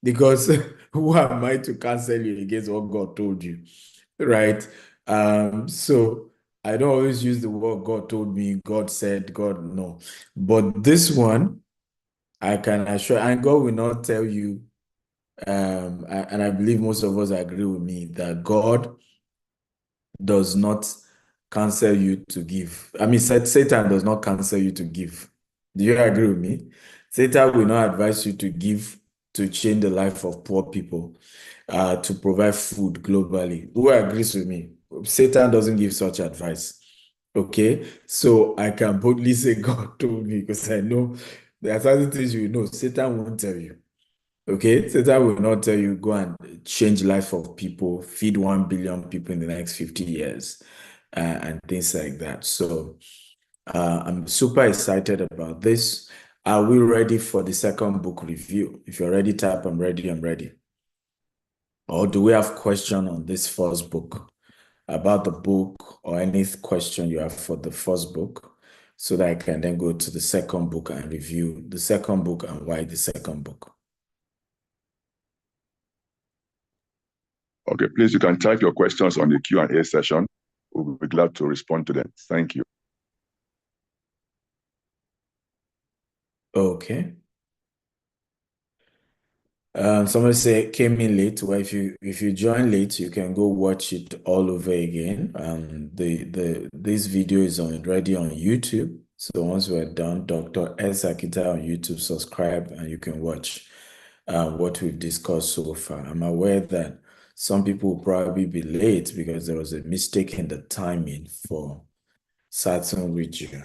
because who am I to cancel you against what God told you, right? So I don't always use the word God told me, God said, God, no. But this one, I can assure, and God will not tell you, and I believe most of us agree with me, that God does not counsel you to give. I mean, Satan does not counsel you to give. Do you agree with me? Satan will not advise you to give to change the life of poor people, to provide food globally. Who agrees with me? Satan doesn't give such advice. Okay, so I can boldly say God told me, because I know there are certain things you know Satan won't tell you. Okay, Satan will not tell you go and change life of people, feed 1 billion people in the next 50 years, and things like that. So I'm super excited about this. Are we ready for the second book review? If you're ready, type I'm ready, I'm ready. Or do we have question on this first book, about the book, or any question you have for the first book, so that I can then go to the second book and review the second book and why the second book? Okay, please, you can type your questions on the Q&A session. We'll be glad to respond to them. Thank you. Okay. Somebody say came in late. Well, if you join late, you can go watch it all over again. This video is already on YouTube. So once we're done, Dr. S. Akintayo on YouTube, subscribe and you can watch what we've discussed so far. I'm aware that some people will probably be late because there was a mistake in the timing for certain region.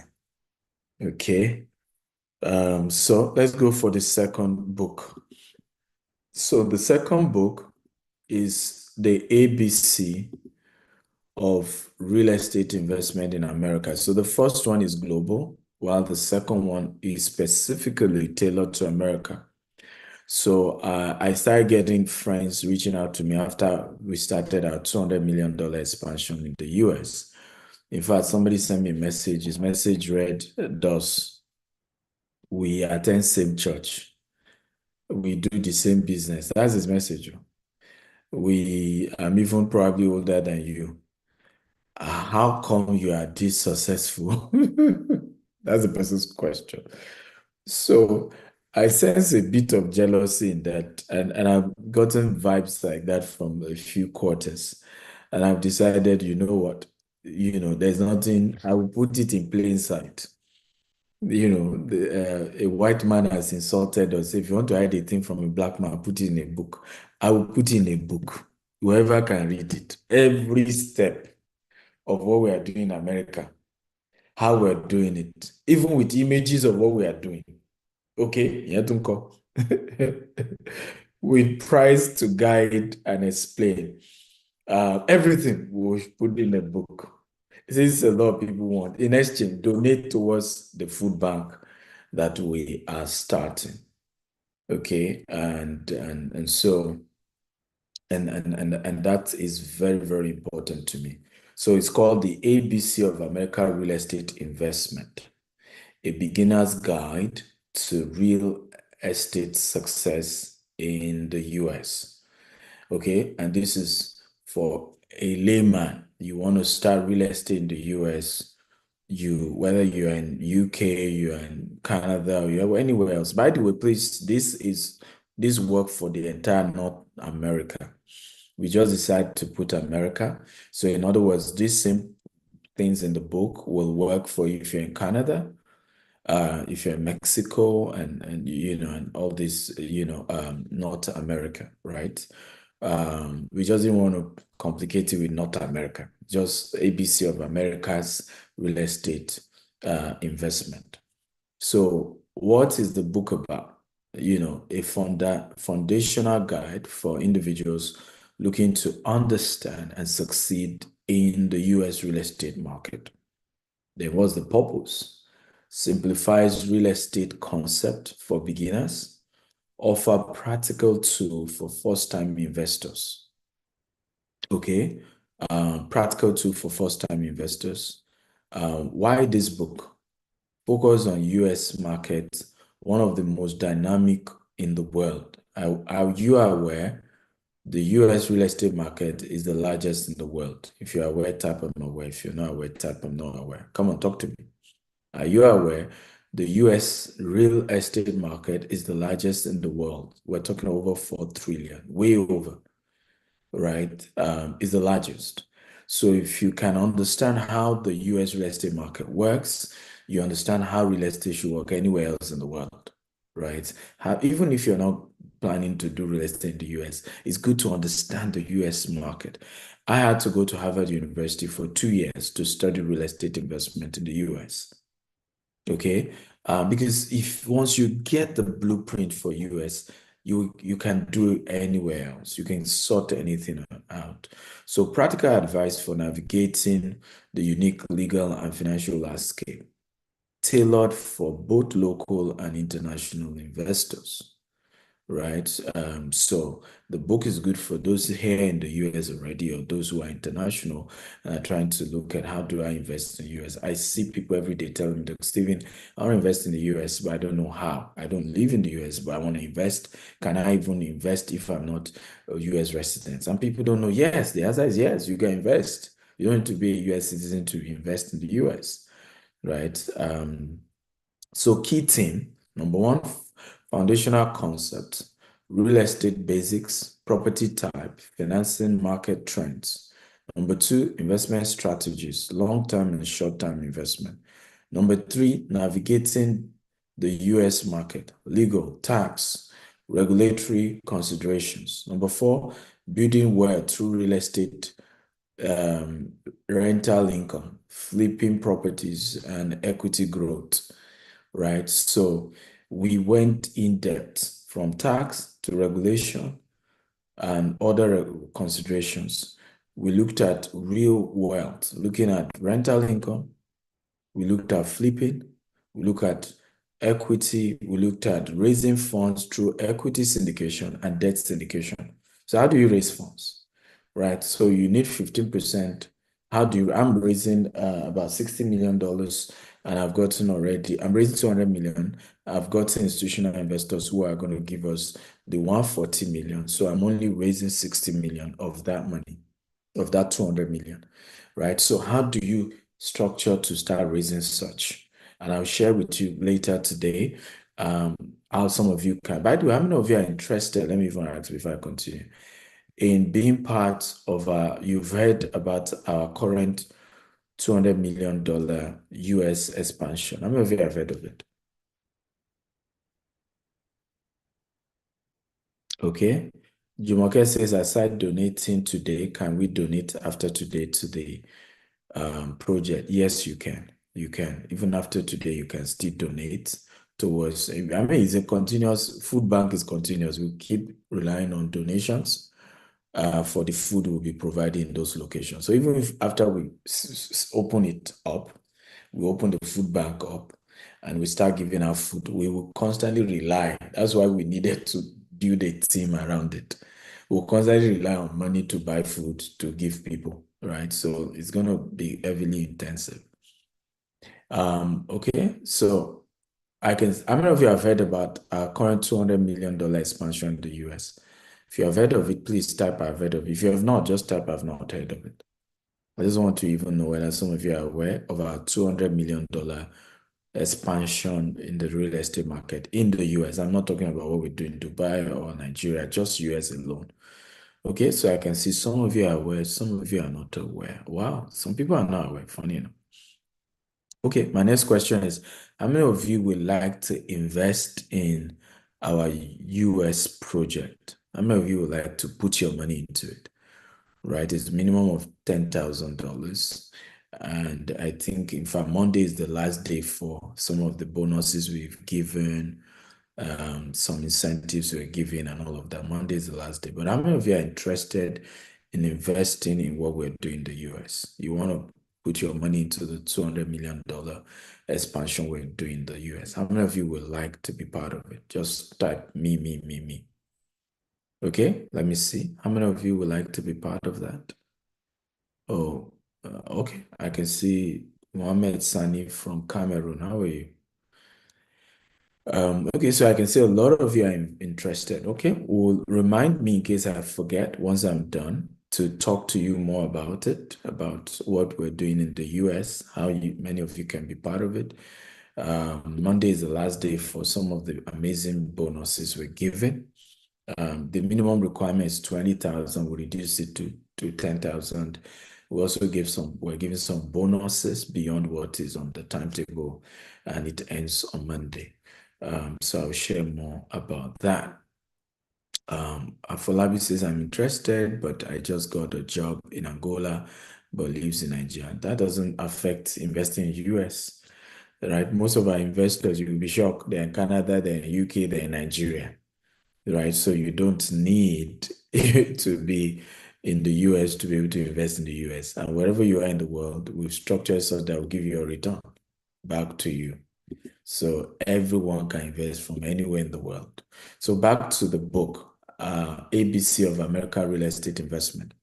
Okay. So let's go for the second book. So the second book is the ABC of real estate investment in America. So the first one is global, while the second one is specifically tailored to America. So I started getting friends reaching out to me after we started our $200 million expansion in the US. In fact, somebody sent me a message. His message read, "Does we attend same church? We do the same business." That's his message. I'm even probably older than you. How come you are this successful? That's the person's question. So I sense a bit of jealousy in that, and I've gotten vibes like that from a few quarters. And I've decided, you know what? There's nothing, I will put it in plain sight. A white man has insulted us. If you want to hide a thing from a black man, put it in a book. I will put it in a book. Whoever can read it. Every step of what we are doing in America, how we're doing it, even with images of what we are doing. Okay, Yatunko. With price to guide and explain. Everything we put in a book. Since a lot of people want, in exchange, donate towards the food bank that we are starting. Okay, and so and that is very, very important to me. So it's called the ABC of America Real Estate Investment, a beginner's guide to real estate success in the US. Okay, and this is for a layman. You want to start real estate in the US, whether you're in UK, you're in Canada, or you're anywhere else. By the way, please, this work for the entire North America. We just decided to put America. So in other words, these same things in the book will work for you if you're in Canada, if you're in Mexico, and and all this, North America, right? We just didn't want to complicate it with North America, just ABC of America's real estate investment. So what is the book about? A foundational guide for individuals looking to understand and succeed in the US real estate market. Then what's the purpose? Simplifies real estate concept for beginners, offer practical tool for first-time investors. Okay, practical tool for first-time investors. Why this book? Focus on US market, one of the most dynamic in the world. Are you aware the US real estate market is the largest in the world? If you're aware, type I'm aware. If you're not aware, type I'm not aware. Come on, talk to me. Are you aware the US real estate market is the largest in the world? We're talking over 4 trillion, way over, right? Is the largest. So if you can understand how the US real estate market works, you understand how real estate should work anywhere else in the world, right? Even if you're not planning to do real estate in the US, it's good to understand the US market. I had to go to Harvard University for 2 years to study real estate investment in the US. Okay, because once you get the blueprint for US, you can do it anywhere else. You can sort anything out. So practical advice for navigating the unique legal and financial landscape, tailored for both local and international investors, right? So the book is good for those here in the US already, or those who are international and are trying to look at how do I invest in the US. I see people every day telling me, Dr. Stephen, I want to invest in the US, but I don't know how. I don't live in the US, but I want to invest. Can I even invest if I'm not a US resident? Some people don't know. Yes, the answer is yes, you can invest. You don't need to be a US citizen to invest in the US, right? So key theme, number one, foundational concept, real estate basics, property type, financing market trends. Number two, investment strategies, long-term and short-term investment. Number three, navigating the US market, legal, tax, regulatory considerations. Number four, building wealth through real estate, rental income, flipping properties, and equity growth, right? So we went in depth from tax to regulation and other considerations. We looked at real wealth, looking at rental income. We looked at flipping. We looked at equity. We looked at raising funds through equity syndication and debt syndication. So how do you raise funds, right? So you need 15%. I'm raising about $60 million, and I'm raising 200 million. I've got institutional investors who are going to give us the 140 million. So I'm only raising 60 million of that money, of that 200 million, right? So how do you structure to start raising such? And I'll share with you later today how some of you can. By the way, how many of you are interested? Let me even ask before I continue. In being part of you've heard about our current $200 million US expansion. How many of you have heard of it? Okay. Jumoke says, aside donating today, can we donate after today to the project? Yes, you can. You can. Even after today, you can still donate towards, it's a continuous, food bank is continuous. We keep relying on donations. for the food we'll be providing in those locations. So even if after we open it up, we open the food bank up and we start giving out food, we will constantly rely. That's why we needed to build a team around it. We'll constantly rely on money to buy food to give people, right? So it's going to be heavily intensive. Okay, so how many of you have heard about our current $200 million expansion in the US? If you have heard of it, please type I've heard of it. If you have not, just type I've not heard of it. I just want to even know whether some of you are aware of our $200 million expansion in the real estate market in the US. I'm not talking about what we do in Dubai or Nigeria, just US alone. Okay, so I can see some of you are aware, some of you are not aware. Wow, some people are not aware, funny enough. Okay, my next question is, how many of you would like to invest in our US project? How many of you would like to put your money into it? Right, it's a minimum of $10,000. And I think, in fact, Monday is the last day for some of the bonuses we've given, some incentives we're giving and all of that. Monday is the last day. But how many of you are interested in investing in what we're doing in the US? You want to put your money into the $200 million expansion we're doing in the US. How many of you would like to be part of it? Just type me. Okay, let me see. How many of you would like to be part of that? Oh, okay. I can see Mohammed Sani from Cameroon. How are you? Okay, so I can see a lot of you are interested. Okay, will remind me in case I forget once I'm done to talk to you more about it, about what we're doing in the US, how many of you can be part of it. Monday is the last day for some of the amazing bonuses we're giving. The minimum requirement is 20,000. We reduce it to 10,000. We also we're giving some bonuses beyond what is on the timetable, and it ends on Monday. So I'll share more about that. Afolabi says, I'm interested, but I just got a job in Angola, but lives in Nigeria. That doesn't affect investing in US, right? Most of our investors, you will be shocked, they're in Canada, they're in UK, they're in Nigeria, right? So you don't need to be in the US to be able to invest in the US. And wherever you are in the world, we've structured so that will give you a return back to you. So everyone can invest from anywhere in the world. So back to the book, ABC of American Real Estate Investment.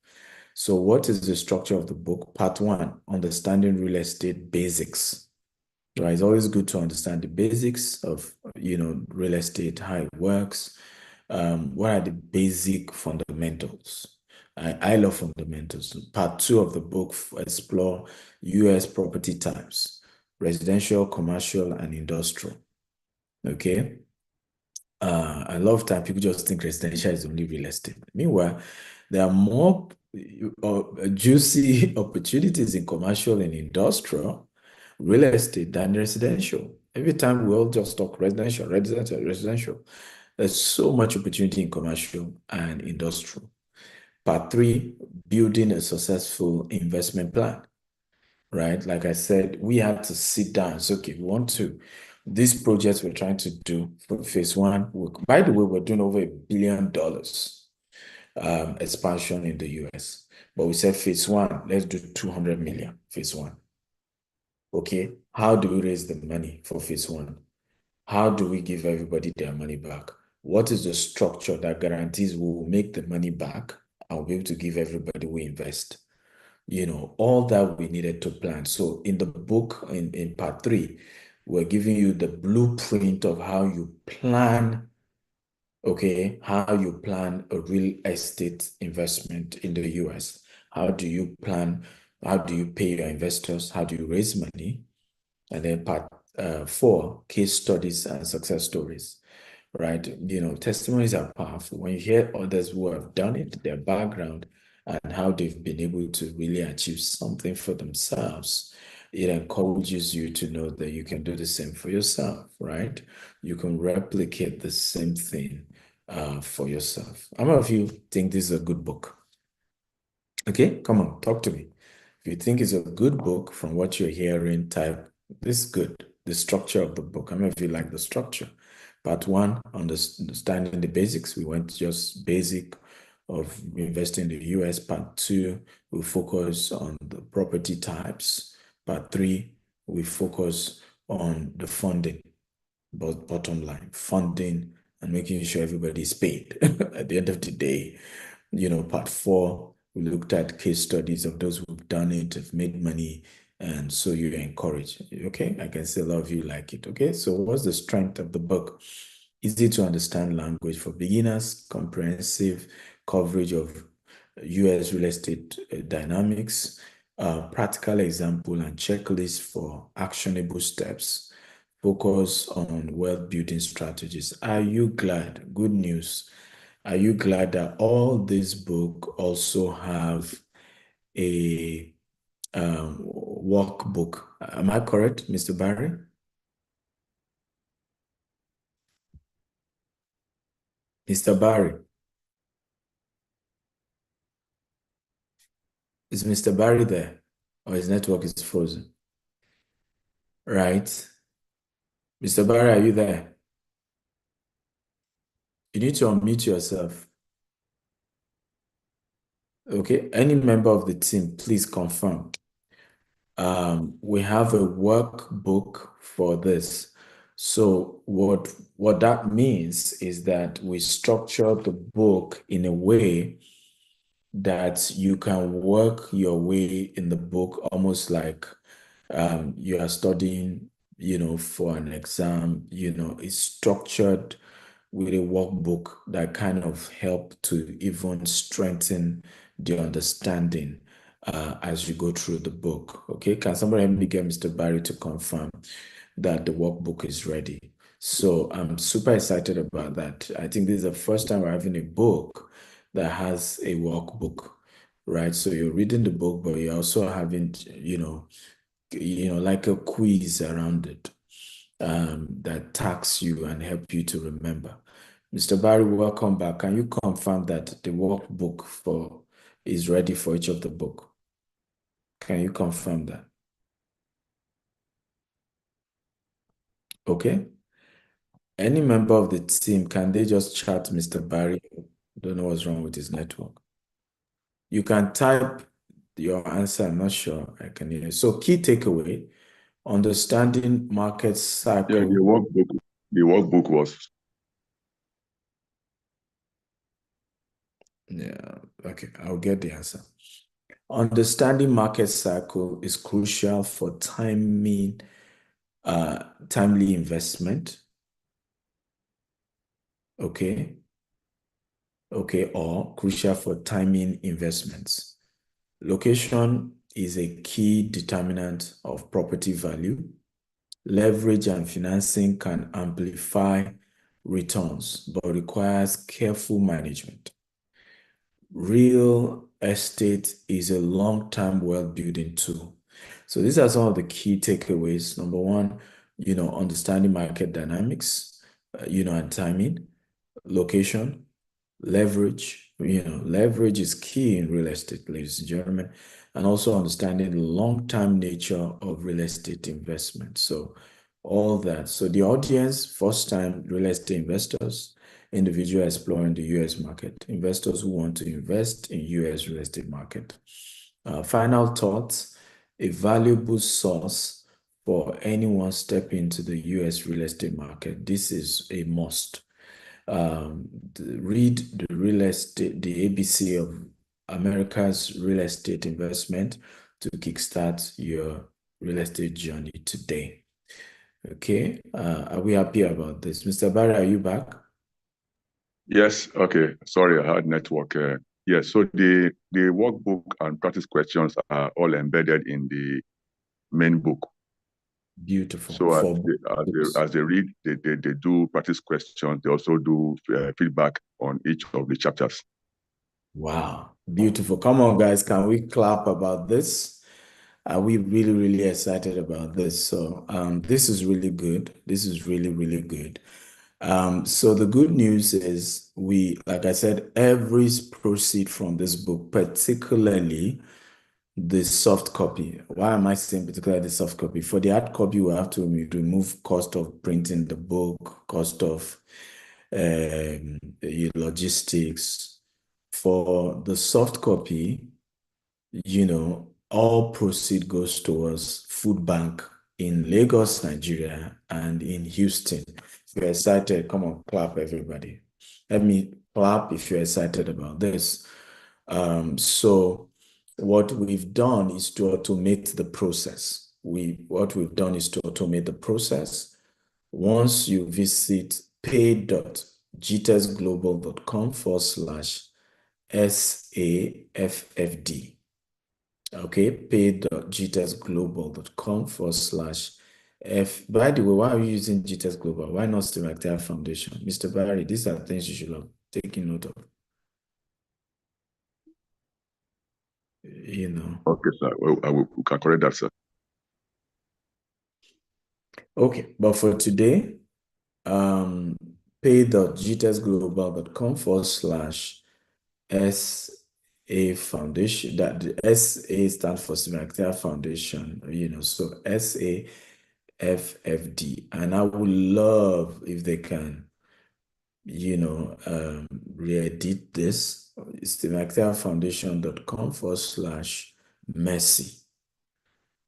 So what is the structure of the book? Part 1, understanding real estate basics. Right, it's always good to understand the basics of real estate, how it works. What are the basic fundamentals? I love fundamentals. Part 2 of the book explore US property types, residential, commercial, and industrial. Okay. A lot of time people just think residential is only real estate. Meanwhile, there are more juicy opportunities in commercial and industrial real estate than residential. Every time we all just talk residential. There's so much opportunity in commercial and industrial. Part 3, building a successful investment plan. Right? Like I said, we had to sit down. So, okay, these projects we're trying to do for phase 1. By the way, we're doing over $1 billion expansion in the US. But we said phase 1, let's do 200 million, phase 1. Okay, how do we raise the money for phase 1? How do we give everybody their money back? What is the structure that guarantees we will make the money back and we'll be able to give everybody we invest? All that we needed to plan. So in the book, in part 3, we're giving you the blueprint of how you plan, okay, how you plan a real estate investment in the US. How do you plan? How do you pay your investors? How do you raise money? And then part 4, case studies and success stories, right? Testimonies are powerful. When you hear others who have done it, their background, and how they've been able to really achieve something for themselves, it encourages you to know that you can do the same for yourself, right? You can replicate the same thing for yourself. How many of you think this is a good book? Okay, come on, talk to me. If you think it's a good book from what you're hearing, type, this is good. The structure of the book. How many of you like the structure? Part 1, understanding the basics. We went just basic of investing in the US. Part 2, we focus on the property types. Part 3, we focus on the funding, but bottom line, funding and making sure everybody is paid at the end of the day. Part 4, we looked at case studies of those who've done it, have made money, and so you're encouraged. Okay, I can see a lot of you like it. Okay, so what's the strength of the book? Easy to understand language for beginners, comprehensive coverage of US real estate dynamics, practical example and checklist for actionable steps, focus on wealth building strategies. Are you glad? Good news. Are you glad that all this book also have a workbook? Am I correct, Mr. Barry? Mr. Barry? Is Mr. Barry there? Or his network is frozen? Right. Mr. Barry, are you there? You need to unmute yourself. Okay, any member of the team, please confirm. We have a workbook for this. So what that means is that we structure the book in a way that you can work your way in the book almost like you are studying, for an exam. It's structured with a workbook that kind of help to even strengthen the understanding as you go through the book. Okay, can somebody help me get Mr. Barry to confirm that the workbook is ready? So I'm super excited about that. I think this is the first time we're having a book that has a workbook, right? So you're reading the book, but you're also having, like a quiz around it that tags you and help you to remember. Mr. Barry, welcome back. Can you confirm that the workbook is ready for each of the book? Can you confirm that? Okay. Any member of the team, can they just chat Mr. Barry? Don't know what's wrong with his network. You can type your answer. I'm not sure I can hear. So key takeaway, understanding market cycle. Yeah, the workbook was. Yeah, okay, I'll get the answer. Understanding market cycle is crucial for timely investment. Okay, or crucial for timing investments. Location is a key determinant of property value. Leverage and financing can amplify returns, but requires careful management. Real estate is a long-term wealth building tool. So these are some of the key takeaways. Number one, understanding market dynamics, and timing, location, leverage. Leverage is key in real estate, ladies and gentlemen, and also understanding the long-term nature of real estate investment. So all that. So the audience, first-time real estate investors, individual exploring the US market, investors who want to invest in US real estate market. Final thoughts, a valuable source for anyone stepping into the US real estate market. This is a must. Read the ABC of America's real estate investment to kickstart your real estate journey today. Okay, are we happy about this? Mr. Barry, are you back? Yes, okay. Sorry, I had network. Yes, so the workbook and practice questions are all embedded in the main book. Beautiful. So as they read, they do practice questions. They also do feedback on each of the chapters. Wow, beautiful. Come on, guys, can we clap about this? Are we really, really excited about this? So this is really good. This is really, really good. So the good news is like I said, every proceed from this book, particularly the soft copy. Why am I saying particularly the soft copy? For the hard copy, we have to remove cost of printing the book, cost of logistics, for the soft copy, all proceed goes towards food bank in Lagos, Nigeria, and in Houston. If you're excited, come on, clap, everybody. Let me clap if you're excited about this. So what we've done is to automate the process. What we've done is to automate the process. Once you visit pay.gtesglobal.com/SAFFD, okay, pay.gtesglobal.com/F. By the way, why are you using GTES Global? Why not Stimactia Foundation? Mr. Barry, these are things you should have taken note of. Okay, sir. Well, we can correct that, sir. Okay, but for today, pay.gtesglobal.com/SA Foundation. That the SA stands for Stimactia Foundation, so SAFFD. And I would love if they can, re-edit this. StimactiaFoundation.com/Mercy.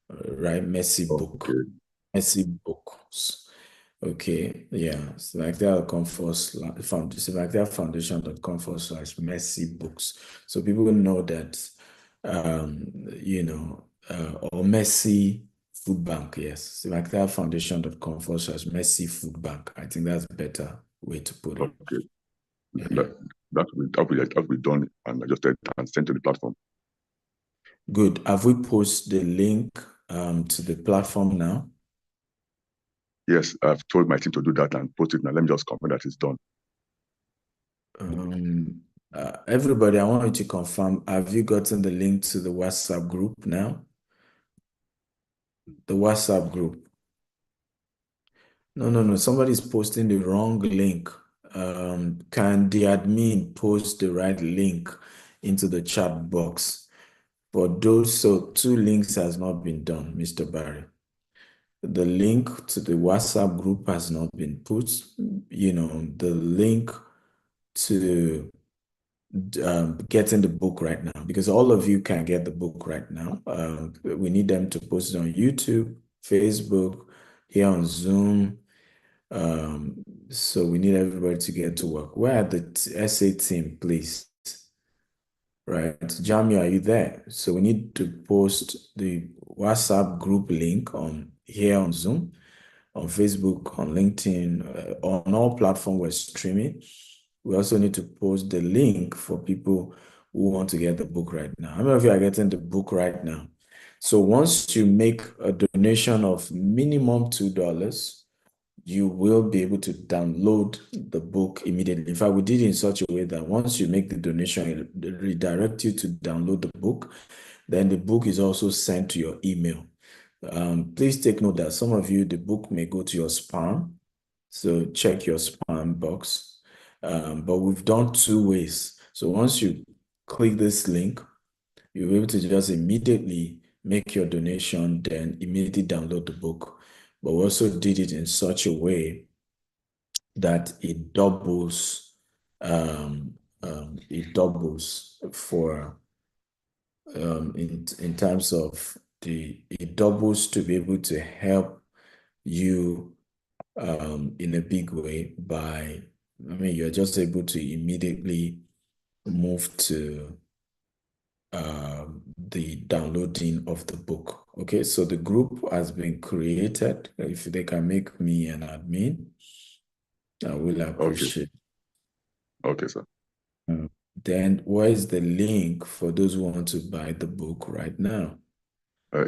Right, Mercy Book. Okay. Mercy Books. Okay, yeah. StimactiaFoundation.com/Mercy Books. So people know that, or Mercy Food Bank, yes. StimactiaFoundation.com/Mercy Food Bank. I think that's a better way to put it. Okay. That will be done and adjusted and sent to the platform. Good. Have we posted the link to the platform now? Yes, I've told my team to do that and post it now. Let me just confirm that it's done. Everybody, I want you to confirm, have you gotten the link to the WhatsApp group now? The WhatsApp group. No. Somebody's posting the wrong link. Can the admin post the right link into the chat box? For those, so 2 links has not been done, Mr. Barry. The link to the WhatsApp group has not been put. The link to getting the book right now, because all of you can get the book right now. We need them to post it on YouTube, Facebook, here on Zoom. So we need everybody to get to work. Where are the SA team, please? Right, Jamie, are you there? So we need to post the WhatsApp group link on here on Zoom, on Facebook, on LinkedIn, on all platforms we're streaming. We also need to post the link for people who want to get the book right now. How many of you are getting the book right now? So once you make a donation of minimum $2, you will be able to download the book immediately. In fact, we did it in such a way that once you make the donation, it redirects you to download the book. Then the book is also sent to your email. Please take note that some of you, the book may go to your spam. So check your spam box. But we've done 2 ways. So once you click this link, you'll be able to just immediately make your donation, then immediately download the book. But we also did it in such a way that it doubles, for in terms of it doubles to be able to help you in a big way by, you're just able to immediately move to the downloading of the book. Okay, so the group has been created. If they can make me an admin, I will appreciate. Okay, sir. Then where is the link for those who want to buy the book right now?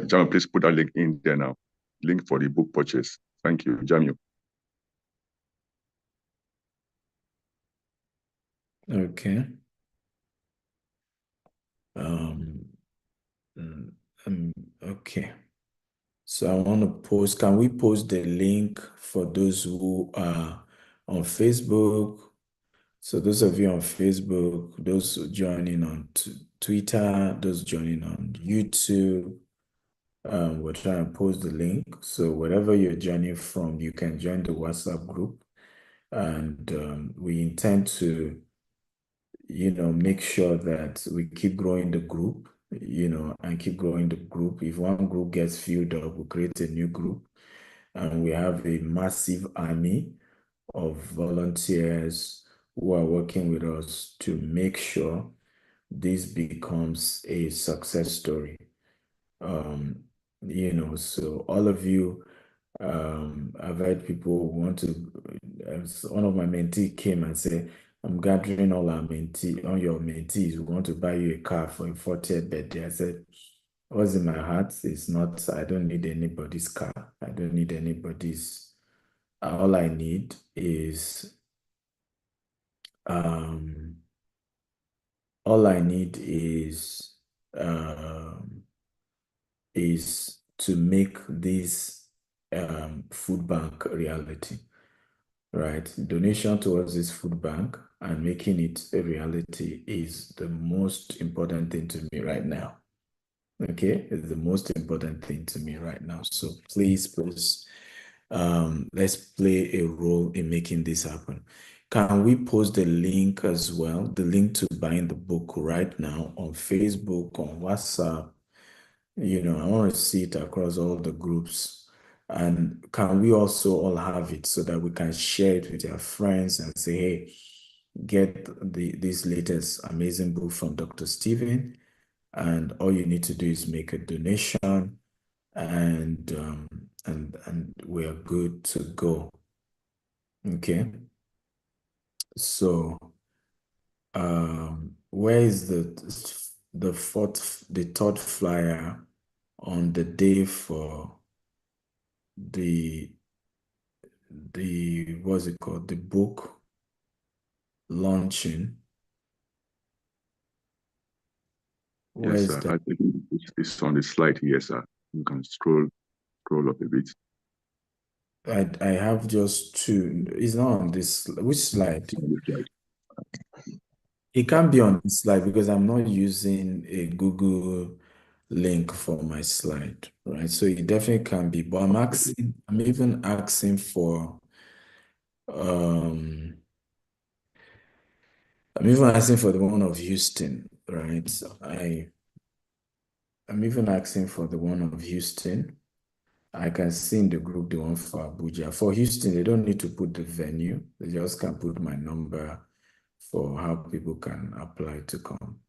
Jamie, please put that link in there now. Link for the book purchase. Thank you, Jamie. Okay. Okay. So I want to post, can we post the link for those who are on Facebook? So those of you on Facebook, those joining on Twitter, those joining on YouTube, we're trying to post the link. So wherever you're joining from, you can join the WhatsApp group. And we intend to, make sure that we keep growing the group, and keep growing the group. If one group gets filled up, we create a new group, and we have a massive army of volunteers who are working with us to make sure this becomes a success story. So all of you, I've heard people want to, one of my mentees came and said, I'm gathering all your mentees. We want to buy you a car for your 40th birthday. I said, what's in my heart is not, I don't need anybody's car. I don't need anybody's, all I need is, all I need is to make this food bank a reality, right? Donation towards this food bank and making it a reality is the most important thing to me right now. Okay, it's the most important thing to me right now. So please, let's play a role in making this happen. Can we post the link as well, the link to buying the book right now on Facebook, on WhatsApp? I want to see it across all the groups. And can we also all have it so that we can share it with our friends and say, hey, get this latest amazing book from Dr. Stephen, and all you need to do is make a donation, and we're good to go. Okay. So where is the third flyer on the day for the what's it called, the book launching? Where Yes, is sir. that? I think it's on the slide here, sir. You can scroll up a bit. I have just two. It's not on this. Which slide? On the slide. It can't be on this slide because I'm not using a Google link for my slide, right? So it definitely can be, but I'm even asking for the one of Houston, right? I'm even asking for the one of Houston. I can see in the group the one for Abuja. For Houston, they don't need to put the venue. They just can put my number for how people can apply to come.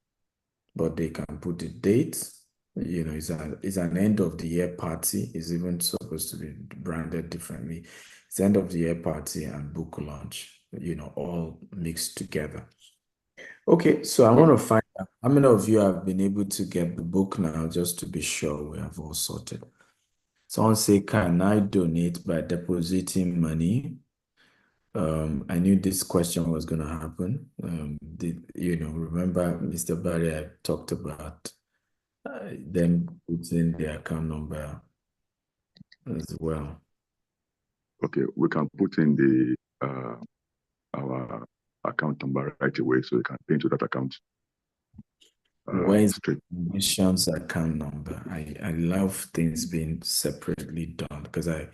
But they can put the date. It's an end of the year party. It's even supposed to be branded differently. It's end of the year party and book launch, all mixed together. Okay, so I want to find out how many of you have been able to get the book now, just to be sure we have all sorted. Someone say, can I donate by depositing money? I knew this question was going to happen. Remember, Mr. Barry, I talked about them putting their account number as well. Okay, we can put in our account number right away, so you can pay into that account. Where is straight. the missions account number? I love things being separately done because I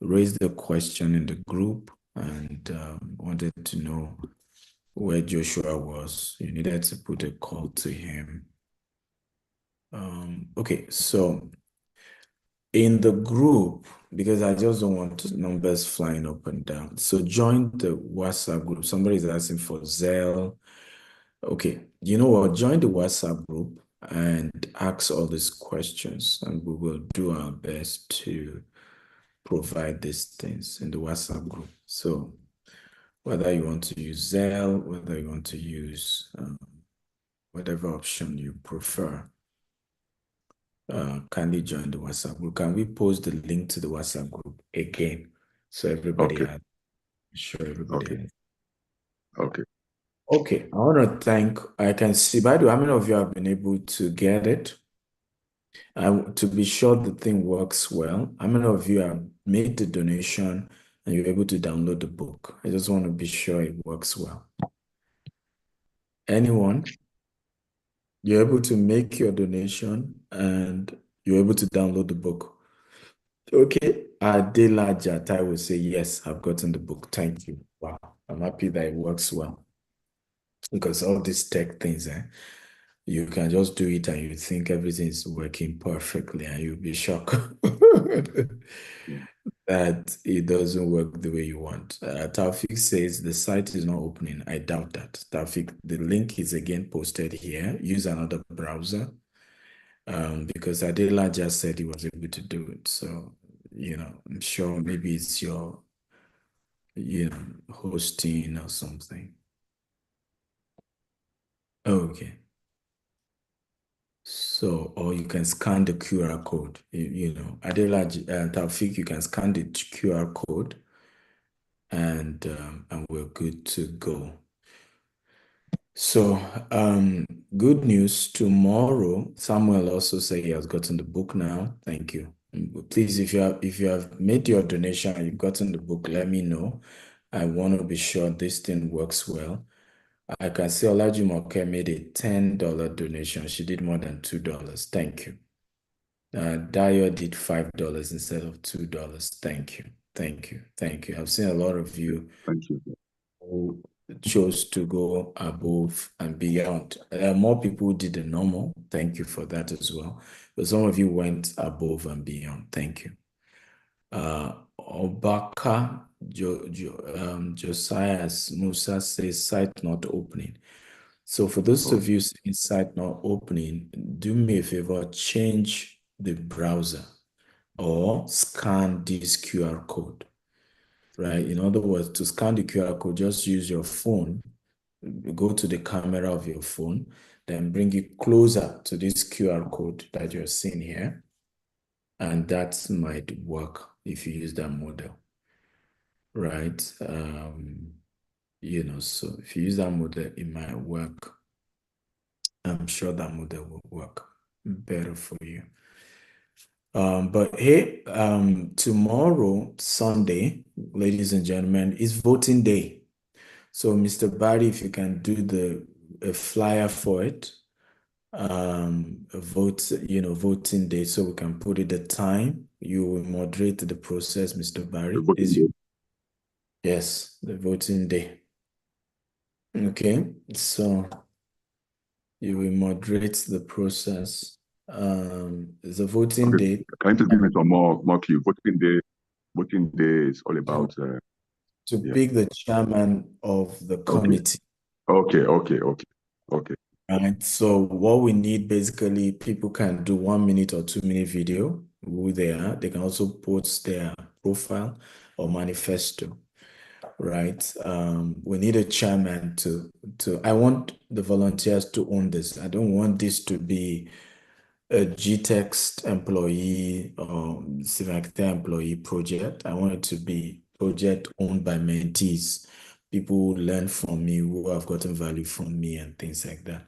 raised the question in the group and wanted to know where Joshua was. You needed to put a call to him. Okay, so in the group, because I just don't want numbers flying up and down. So join the WhatsApp group. Somebody is asking for Zelle. Okay, you know what? Join the WhatsApp group and ask all these questions, and we will do our best to provide these things in the WhatsApp group. So whether you want to use Zelle, whether you want to use whatever option you prefer, kindly join the WhatsApp group. Can we post the link to the WhatsApp group again so everybody Okay. has? Sure, everybody Okay. has. Okay. Okay, I want to thank. I can see. By the way, how many of you have been able to get it? To be sure the thing works well, how many of you have made the donation and you're able to download the book? I just want to be sure it works well. Anyone? You're able to make your donation and you're able to download the book. Okay. Adela Jatai will say, yes, I've gotten the book. Thank you. Wow. I'm happy that it works well. because all these tech things, you can just do it and you think everything is working perfectly, and you'll be shocked that it doesn't work the way you want. Taufik says the site is not opening. I doubt that. Taufik, the link is again posted here. Use another browser, because Adela just said he was able to do it. So, I'm sure maybe it's your, hosting or something. Okay. So, or you can scan the QR code. Adela, Taufik, you can scan the QR code, and we're good to go. So, good news. Tomorrow, Samuel also said he has gotten the book now. Thank you. Please, if you have made your donation and you've gotten the book, let me know. I want to be sure this thing works well. I can see Olajumoke made a $10 donation. She did more than $2. Thank you. Dio did $5 instead of $2. Thank you. Thank you. Thank you. I've seen a lot of you Thank you. who chose to go above and beyond. More people did the normal. Thank you for that as well. But some of you went above and beyond. Thank you. Obaka Josiah Musa says site not opening. So for those of you seeing site not opening, do me a favor, change the browser or scan this QR code, right? In other words, to scan the QR code, just use your phone, go to the camera of your phone, then bring it closer to this QR code that you're seeing here. And that might work if you use that model, right? So if you use that model, it might work. I'm sure that model will work better for you. But hey, tomorrow, Sunday, ladies and gentlemen, is voting day. So, Mr. Barry, if you can do a flyer for it, voting day, so we can put it the time. You will moderate the process, Mr. Barry. Yes, the voting day. Okay, so you will moderate the process. The voting day. Can you give me some more clue? Voting day is all about pick the chairman of the committee. Okay. Right. So what we need, basically, people can do 1 minute or 2 minute video who they are. They can also post their profile or manifesto. Right. We need a chairman to I want the volunteers to own this. I don't want this to be a GTExt employee or Civic employee project. I want it to be project owned by mentees, people who learn from me, who have gotten value from me, and things like that.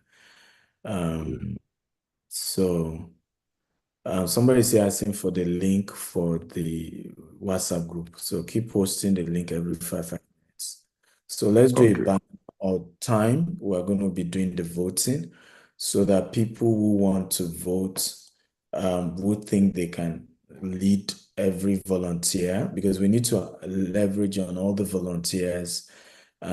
Somebody's asking for the link for the WhatsApp group. So keep posting the link every 5 minutes. So let's do a ban of time. We're going to be doing the voting so that people who want to vote would think they can lead every volunteer, because we need to leverage on all the volunteers,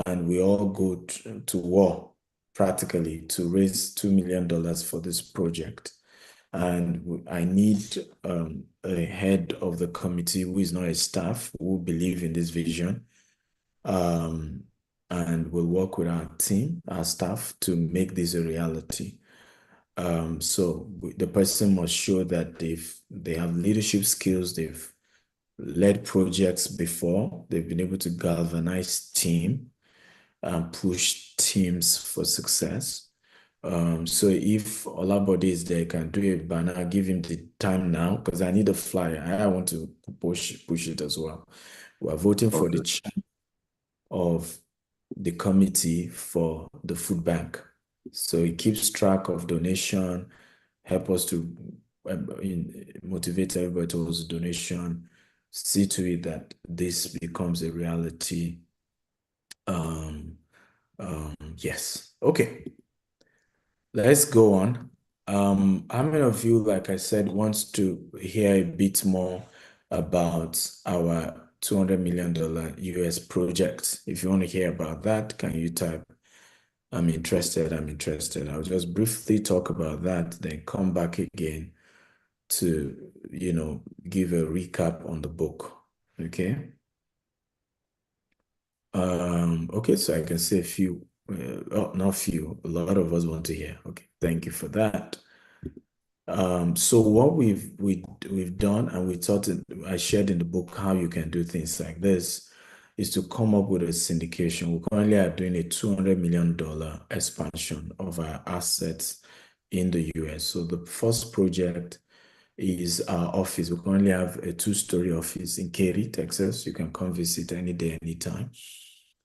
and we all go to war practically to raise $2 million for this project. And I need a head of the committee who is not a staff, who believe in this vision, and will work with our team, our staff, to make this a reality. So the person must show that they have leadership skills, they've led projects before, they've been able to galvanize team and push teams for success. So if Olabode is there, can do a banner, give him the time now, because I need a flyer. I want to push it as well. We're voting for the chair of the committee for the food bank. So it keeps track of donation, help us to motivate everybody towards donation, see to it that this becomes a reality. Yes. Okay. Let's go on. How many of you, like I said, wants to hear a bit more about our $200 million US project? If you want to hear about that, can you type I'm interested. I'll just briefly talk about that, then come back again to, give a recap on the book. Okay. Okay, so I can say a few, not few, a lot of us want to hear. Okay, thank you for that. So what we've done, and I shared in the book how you can do things like this, is to come up with a syndication. We currently are doing a $200 million expansion of our assets in the US. So the first project is our office. We currently have a 2-story office in Katy, Texas. You can come visit any day, anytime.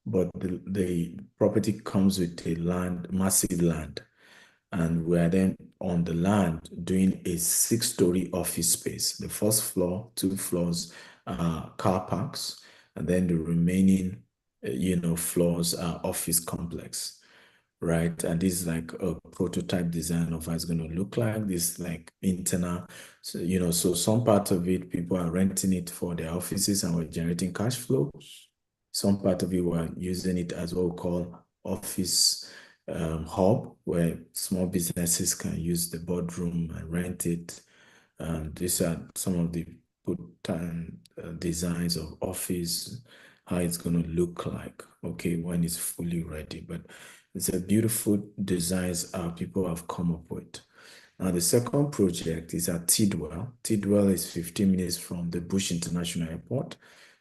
But the property comes with a massive land. And we are then on the land doing a 6-story office space. The first floor, 2 floors are car parks, and then the remaining, floors are office complex, right? And this is like a prototype design of how it's going to look like. This like internal, so some part of it, people are renting it for their offices and we're generating cash flow. Some part of it, we're using it as what we call office hub, where small businesses can use the boardroom and rent it. These are some of the designs of office, how it's going to look like, okay, when it's fully ready. But it's a beautiful designs people have come up with. Now, the second project is at Tidwell. Tidwell is 15 minutes from the Bush International Airport,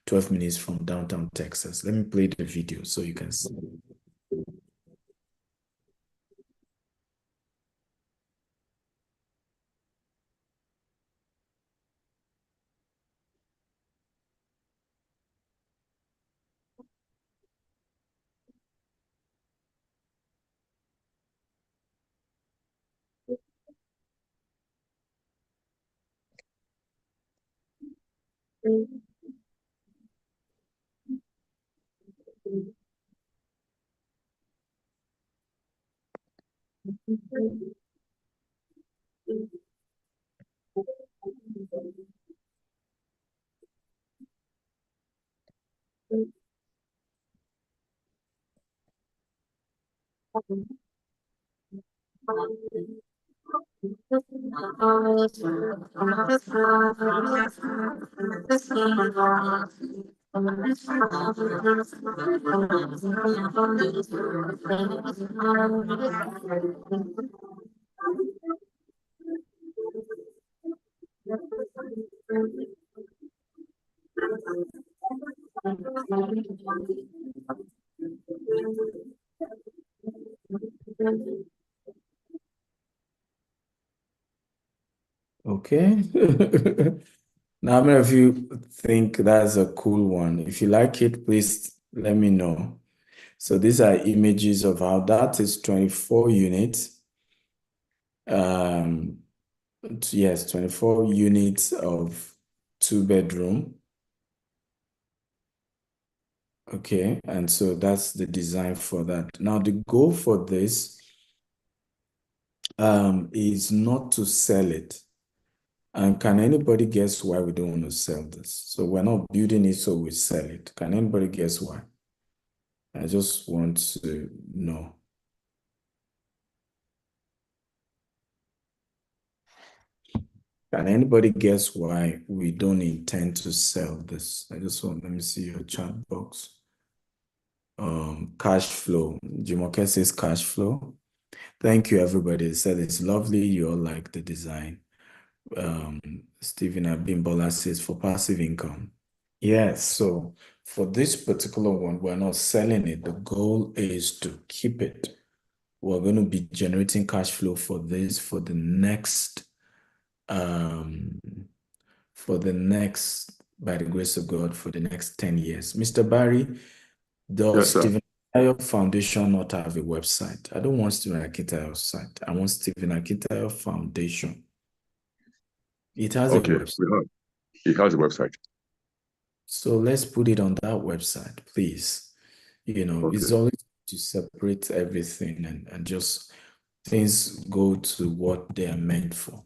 12 minutes from downtown Texas. Let me play the video so you can see. Okay. Now, how many of you think that's a cool one? If you like it, please let me know. So these are images of how that is 24 units. Yes, 24 units of 2-bedroom. Okay, and so that's the design for that. Now, the goal for this is not to sell it. And can anybody guess why we don't want to sell this? So we're not building it so we sell it. Can anybody guess why? I just want to know. Can anybody guess why we don't intend to sell this? Let me see your chat box. Cash flow. Jumoke says cash flow. Thank you, everybody. They said it's lovely. You all like the design. Stephen Abimbola says for passive income. Yes, so for this particular one, we're not selling it. The goal is to keep it. We're going to be generating cash flow for this for the next, by the grace of God, for the next 10 years. Mr. Barry, does Stephen Akintayo Foundation not have a website? I don't want Stephen Akintayo's site. I want Stephen Akintayo Foundation. It has a website. It has a website. So let's put it on that website, please. It's always to separate everything and just things go to what they are meant for.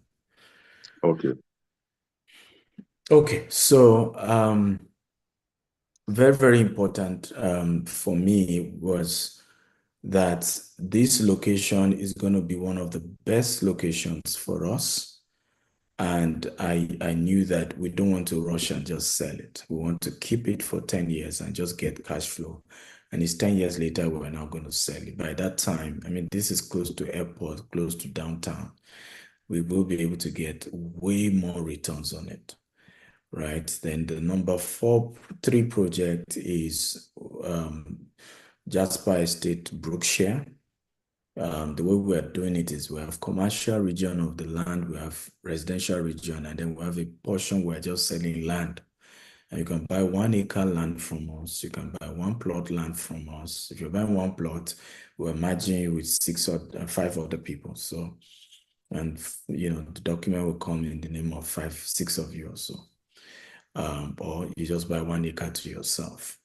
Okay. Okay, so very, very important for me was that this location is going to be one of the best locations for us. And I knew that we don't want to rush and just sell it. We want to keep it for 10 years and just get cash flow. And it's 10 years later, we're now going to sell it. By that time, I mean, this is close to airport, close to downtown. We will be able to get way more returns on it, right? Then the number 3 project is Jasper Estate, Brookshire. The way we are doing it is we have commercial region of the land, we have residential region, and then we have a portion where we're just selling land. And you can buy 1 acre land from us. You can buy 1 plot land from us. If you're buying 1 plot, we're merging you with 5 other people. So, and the document will come in the name of 6 of you or so. Or you just buy 1 acre to yourself.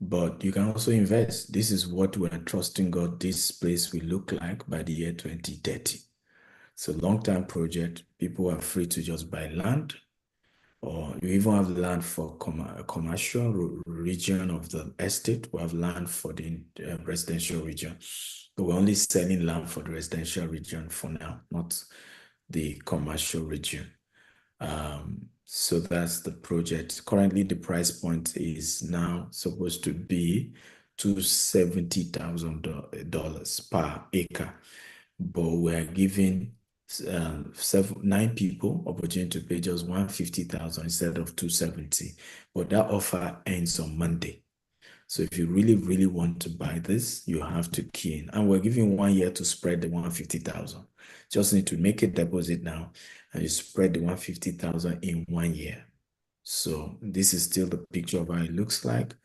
But you can also invest. This is what we're trusting God this place will look like by the year 2030. It's a long-term project. People are free to just buy land, or you even have land for commercial region of the estate. We have land for the residential region. But we're only selling land for the residential region for now, not the commercial region. So that's the project. Currently, the price point is now supposed to be $270,000 per acre, but we're giving 9 people opportunity to pay just $150,000 instead of $270,000. But that offer ends on Monday. So if you really, really want to buy this, you have to key in. And we're giving 1 year to spread the $150,000. Just need to make a deposit now, and you spread the $150,000 in 1 year. So this is still the picture of how it looks like.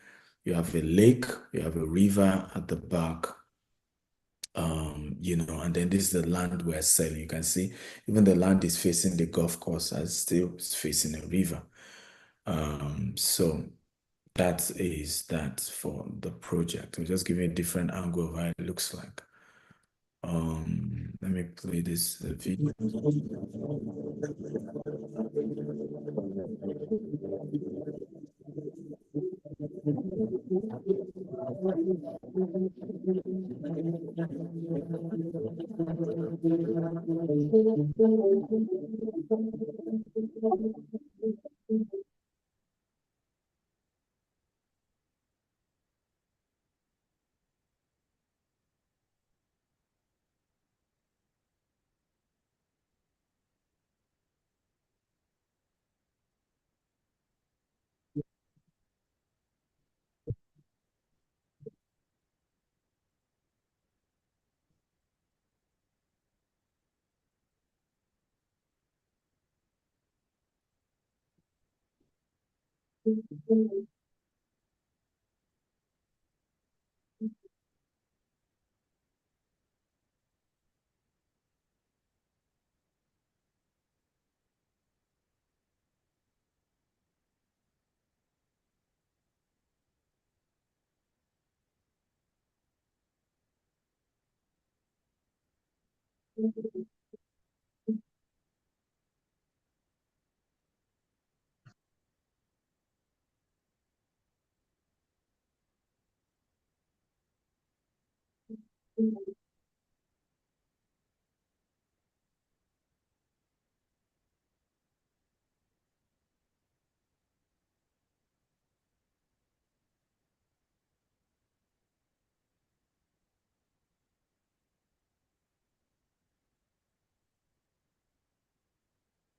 You have a lake, you have a river at the back, and then this is the land we're selling. You can see even the land is facing the golf course as still facing a river. So that is that for the project. I'm just giving a different angle of how it looks like. Let me play this video.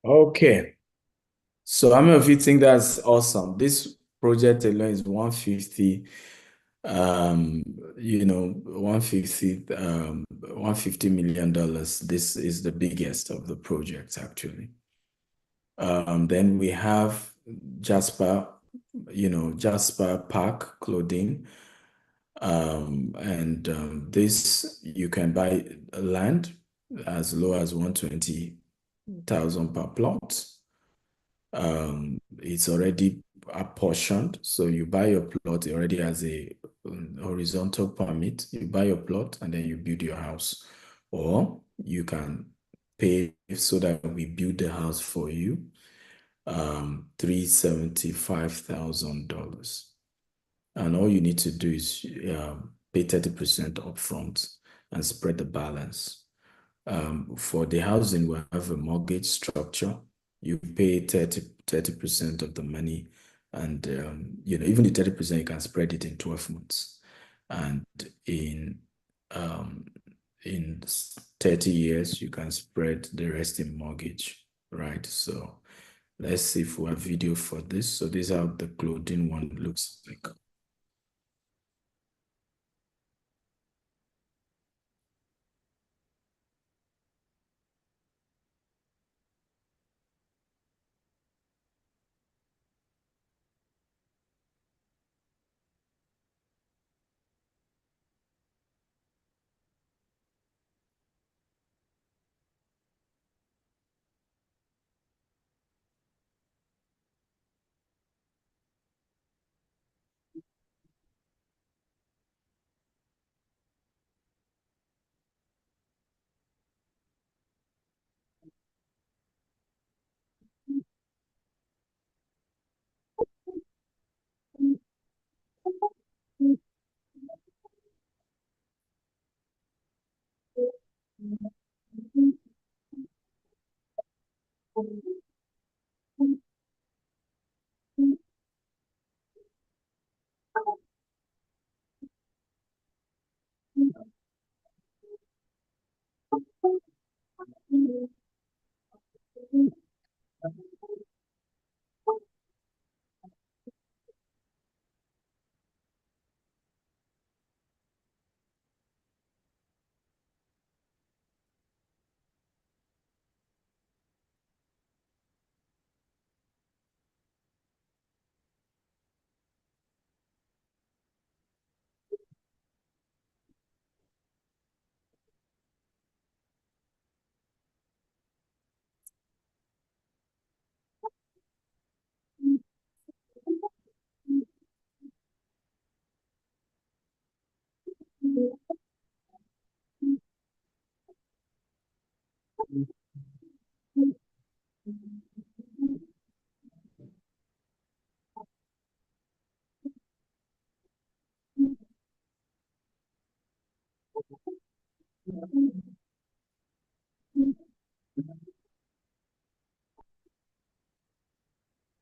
Okay. So how many of you think that's awesome? This project alone is 150, $150 million. This is the biggest of the projects actually. Then we have Jasper Park Clothing. This you can buy land as low as 120,000 per plot. It's already apportioned, so you buy your plot. It already has a horizontal permit. You buy your plot and then you build your house, or you can pay so that we build the house for you. $375,000, and all you need to do is pay 30% upfront and spread the balance. For the housing, we have a mortgage structure. You pay 30% of the money, and even the 30% you can spread it in 12 months, and in 30 years you can spread the rest in mortgage, right? So let's see if we have video for this. So this is how the clothing one looks like.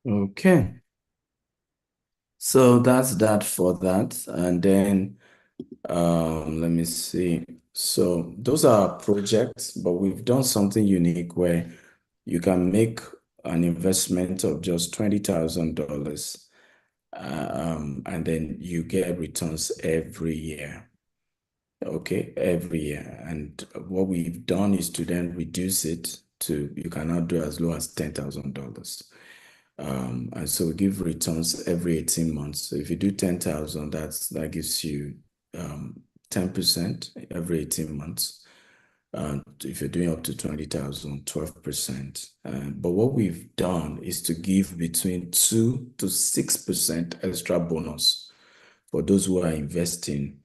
Okay. So that's that for that. And then let me see. So those are projects, but we've done something unique where you can make an investment of just $20,000, and then you get returns every year. Okay, every year. And what we've done is to then reduce it to, you can now do as low as $10,000. And so we give returns every 18 months. So if you do 10,000, that gives you 10% every 18 months. If you're doing up to 20,000, 12%. But what we've done is to give between 2 to 6% extra bonus for those who are investing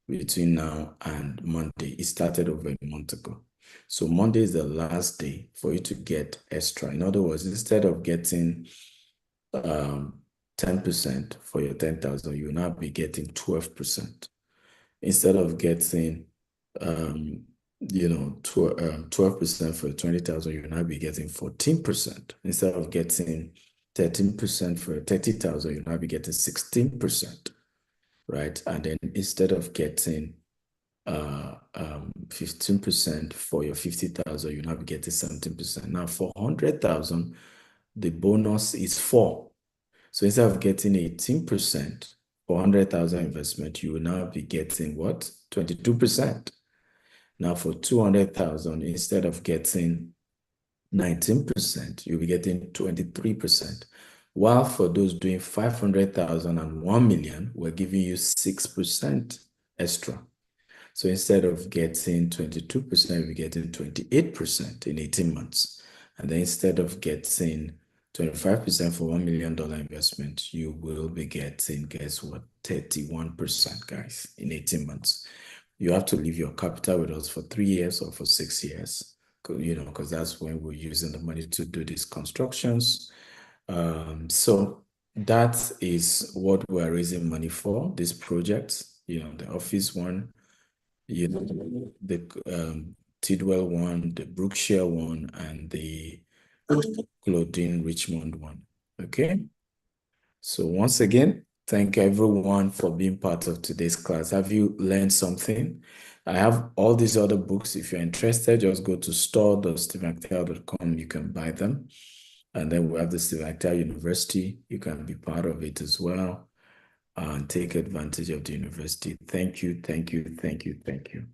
between now and Monday. It started over a month ago. So Monday is the last day for you to get extra. In other words, instead of getting 10% for your 10,000, you will now be getting 12%. Instead of getting 12% for 20,000, you will now be getting 14%. Instead of getting 13% for 30,000, you will now be getting 16%, right? And then instead of getting 15% for your 50,000, you will now be getting 17%. Now for 100,000, the bonus is 4. So instead of getting 18% for 100,000 investment, you will now be getting what? 22%. Now for 200,000, instead of getting 19%, you'll be getting 23%. While for those doing 500,000 and 1 million, we're giving you 6% extra. So instead of getting 22%, you'll be getting 28% in 18 months. And then instead of getting 25% for $1 million investment, you will be getting, guess what, 31%, guys, in 18 months. You have to leave your capital with us for 3 years or for 6 years, because that's when we're using the money to do these constructions. So that is what we're raising money for, this project. the Office one, the Tidwell one, the Brookshire one, and the Claudine Richmond one. Okay. So once again, thank everyone for being part of today's class. Have you learned something? I have all these other books. If you're interested, just go to store.steveakintayo.com. You can buy them. And then we have the Steve Akintayo University. You can be part of it as well and take advantage of the university. Thank you, thank you, thank you, thank you.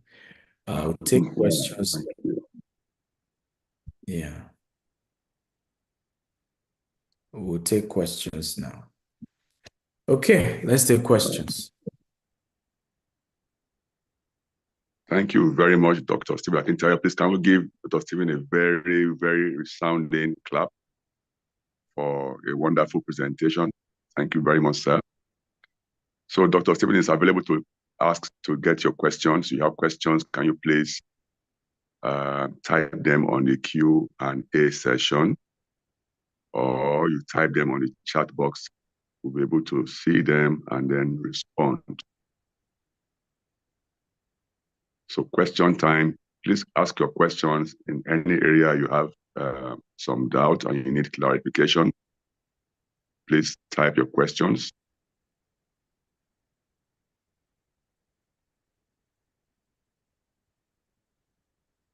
We'll take questions. Yeah. We'll take questions now. Okay, let's take questions. Thank you very much, Dr. Stephen Akintayo. Please, can we give Dr. Stephen a very, very resounding clap for a wonderful presentation? Thank you very much, sir. So Dr. Stephen is available to ask to get your questions. You have questions, can you please type them on the Q&A session, or you type them on the chat box. We'll be able to see them and then respond. So question time, please ask your questions in any area you have some doubt and you need clarification. Please type your questions.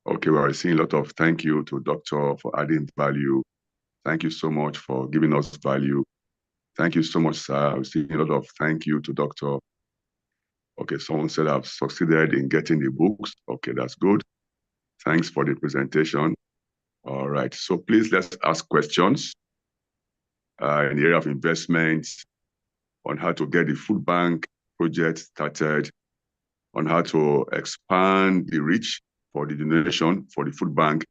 Okay, well, I see a lot of thank you to Doctor for adding value. Thank you so much for giving us value. Thank you so much, sir. I've seen a lot of thank you to Doctor. Okay, someone said I've succeeded in getting the books. Okay, that's good. Thanks for the presentation. All right, so please let's ask questions in the area of investment, on how to get the food bank project started, on how to expand the reach for the donation for the food bank.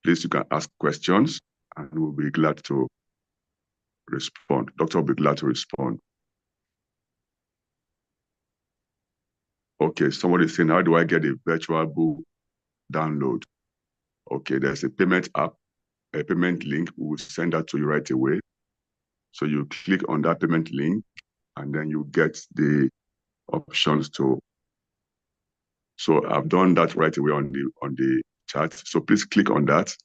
Please, you can ask questions and we'll be glad to respond. Doctor will be glad to respond. Okay, somebody is saying, how do I get a virtual book download? Okay, there's a payment app, a payment link. We will send that to you right away. So you click on that payment link and then you get the options to. So I've done that right away on the chat. So please click on that.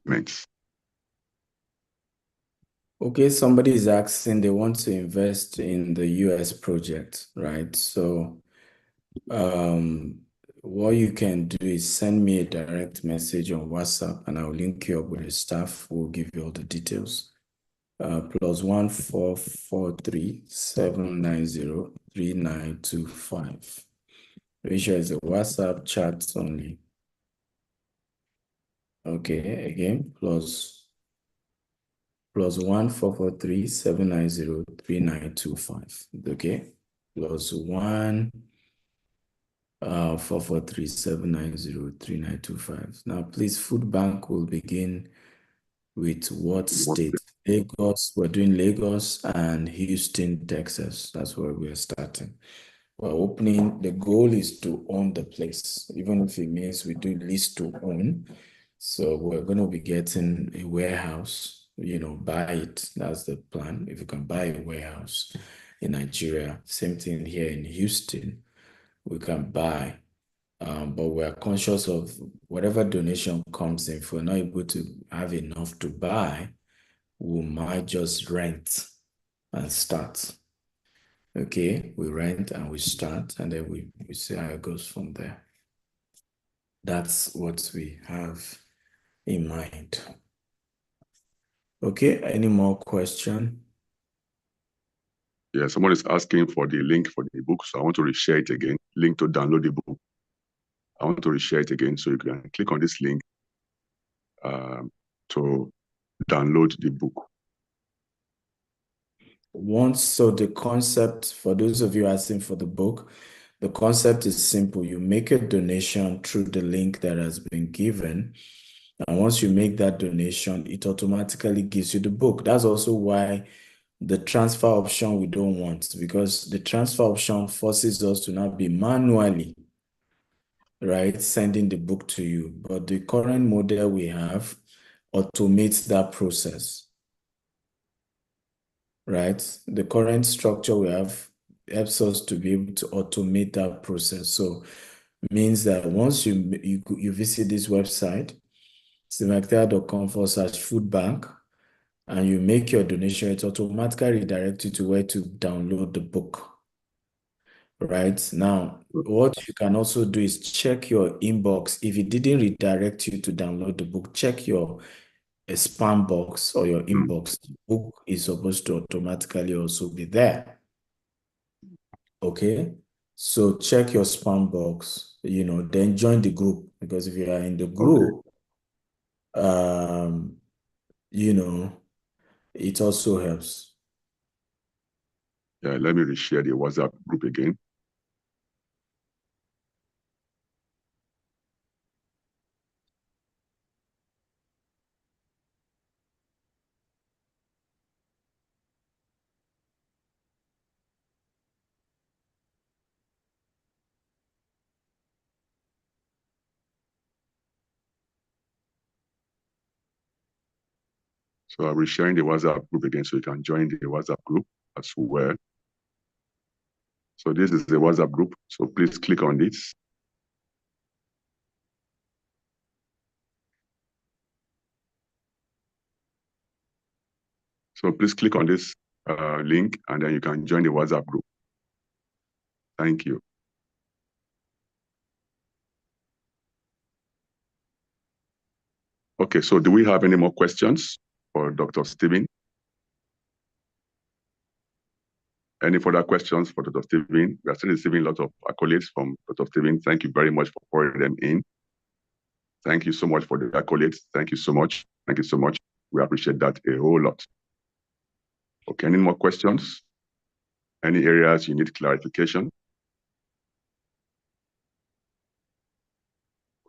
Payments. Okay, somebody is asking, they want to invest in the US project, right? So what you can do is send me a direct message on WhatsApp and I'll link you up with the staff who will give you all the details. +1 443 790 3925. Ratio is a WhatsApp chat only. Okay, again, +1 443 790 3925. Okay, +1 443 790 3925. Now, please, food bank will begin with what state? Lagos. We're doing Lagos and Houston, Texas. That's where we're starting. We're opening. The goal is to own the place, even if it means we do lease to own. So we're going to be getting a warehouse, buy it. That's the plan. If you can buy a warehouse in Nigeria, same thing here in Houston, we can buy. But we're conscious of whatever donation comes in. If we're not able to have enough to buy, we might just rent and start. Okay, we rent and we start, and then we see how it goes from there. That's what we have in mind. Okay, any more question? Yeah, someone is asking for the link for the book, so I want to reshare it again. Link to download the book. I want to reshare it again, so you can click on this link to download the book. So the concept, for those of you asking for the book, the concept is simple. You make a donation through the link that has been given. And once you make that donation, it automatically gives you the book. That's also why the transfer option we don't want, because the transfer option forces us to now be manually, right, sending the book to you. But the current model we have automates that process. right? The current structure we have helps us to be able to automate that process. So means that once you visit this website, stephenakintayo.com/food bank, and you make your donation, it automatically redirects you to where to download the book. Right now, what you can also do is check your inbox. If it didn't redirect you to download the book, check your spam box or your inbox. The book is supposed to automatically also be there. Okay, so check your spam box, then join the group, because if you are in the group, it also helps. Yeah, let me reshare the WhatsApp group again. So I'll be sharing the WhatsApp group again so you can join the WhatsApp group as well. So this is the WhatsApp group. So please click on this. So please click on this link and then you can join the WhatsApp group. Thank you. Okay, so do we have any more questions for Dr. Stephen? Any further questions for Dr. Stephen? We are still receiving lots of accolades from Dr. Stephen. Thank you very much for pouring them in. Thank you so much for the accolades. Thank you so much. Thank you so much. We appreciate that a whole lot. Okay, any more questions? Any areas you need clarification?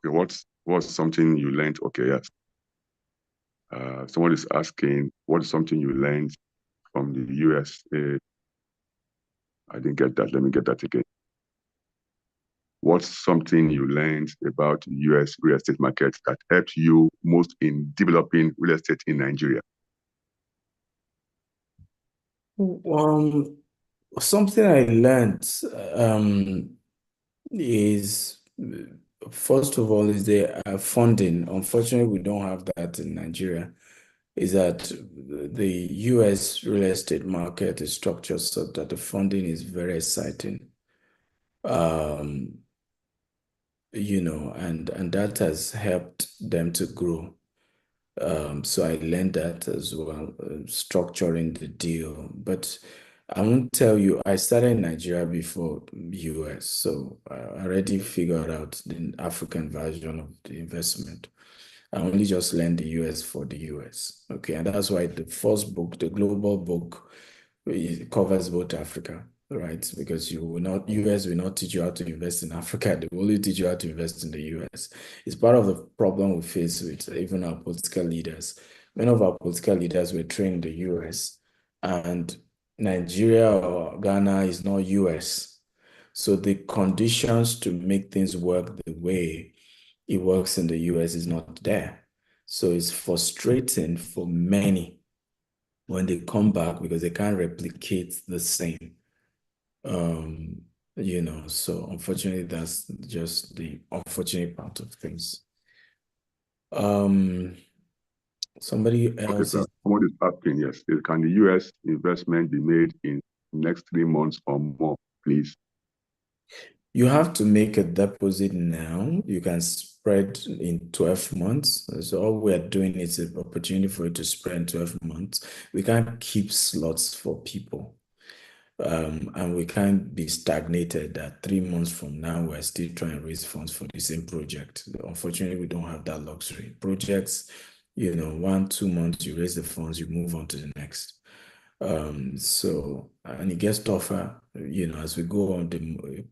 Okay, what's something you learned? Okay, yes. Someone is asking, what is something you learned from the USA? I didn't get that. Let me get that again. What's something you learned about the US real estate market that helped you most in developing real estate in Nigeria? Something I learned is, first of all, is the funding. Unfortunately, we don't have that in Nigeria. Is that the US real estate market is structured so that the funding is very exciting. And that has helped them to grow. So I learned that as well, structuring the deal. But I won't tell you, I started in Nigeria before US, so I already figured out the African version of the investment. I only just learned the US for the US. Okay, and that's why the first book, the global book, it covers both Africa, right? Because US will not teach you how to invest in Africa. They will only teach you how to invest in the US. It's part of the problem we face with even our political leaders. Many of our political leaders were trained in the US, and Nigeria or Ghana is not US. So the conditions to make things work the way it works in the US is not there. So it's frustrating for many when they come back because they can't replicate the same. So unfortunately, that's just the unfortunate part of things. Somebody else is asking, yes, can the US investment be made in next 3 months or more, please? You have to make a deposit now. You can spread in 12 months. So all we are doing is an opportunity for you to spread in 12 months. We can't keep slots for people. And we can't be stagnated that 3 months from now, we're still trying to raise funds for the same project. Unfortunately, we don't have that luxury. Projects, 1, 2 months, you raise the funds, you move on to the next. And it gets tougher, as we go on the,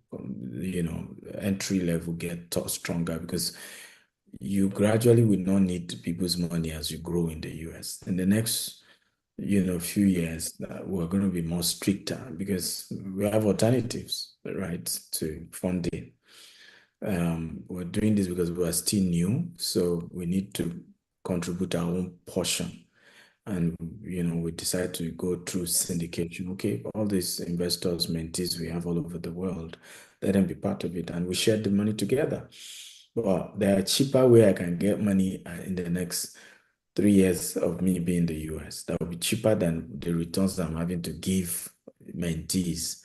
entry level get stronger because you gradually will not need people's money as you grow in the US. In the next, few years, we're going to be more stricter because we have alternatives, right, to funding. We're doing this because we are still new, so we need to contribute our own portion. and we decide to go through syndication. Okay, all these investors, mentees we have all over the world, let them be part of it, and we share the money together. Well, there are cheaper way I can get money in the next 3 years of me being in the US. That will be cheaper than the returns I'm having to give mentees.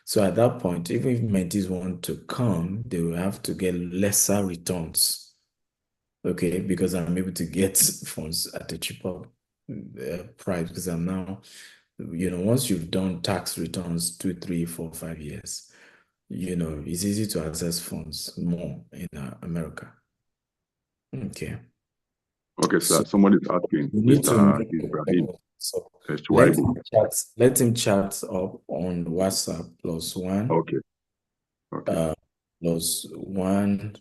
So at that point, even if mentees want to come, they will have to get lesser returns. Okay, because I'm able to get funds at a cheaper price, because I'm now, once you've done tax returns 2, 3, 4, 5 years, it's easy to access funds more in America. Okay. Okay, sir. So Somebody is asking, we need to Mr. make Ibrahim so Shuaibu. let him chat up on WhatsApp +1 Okay, okay. +1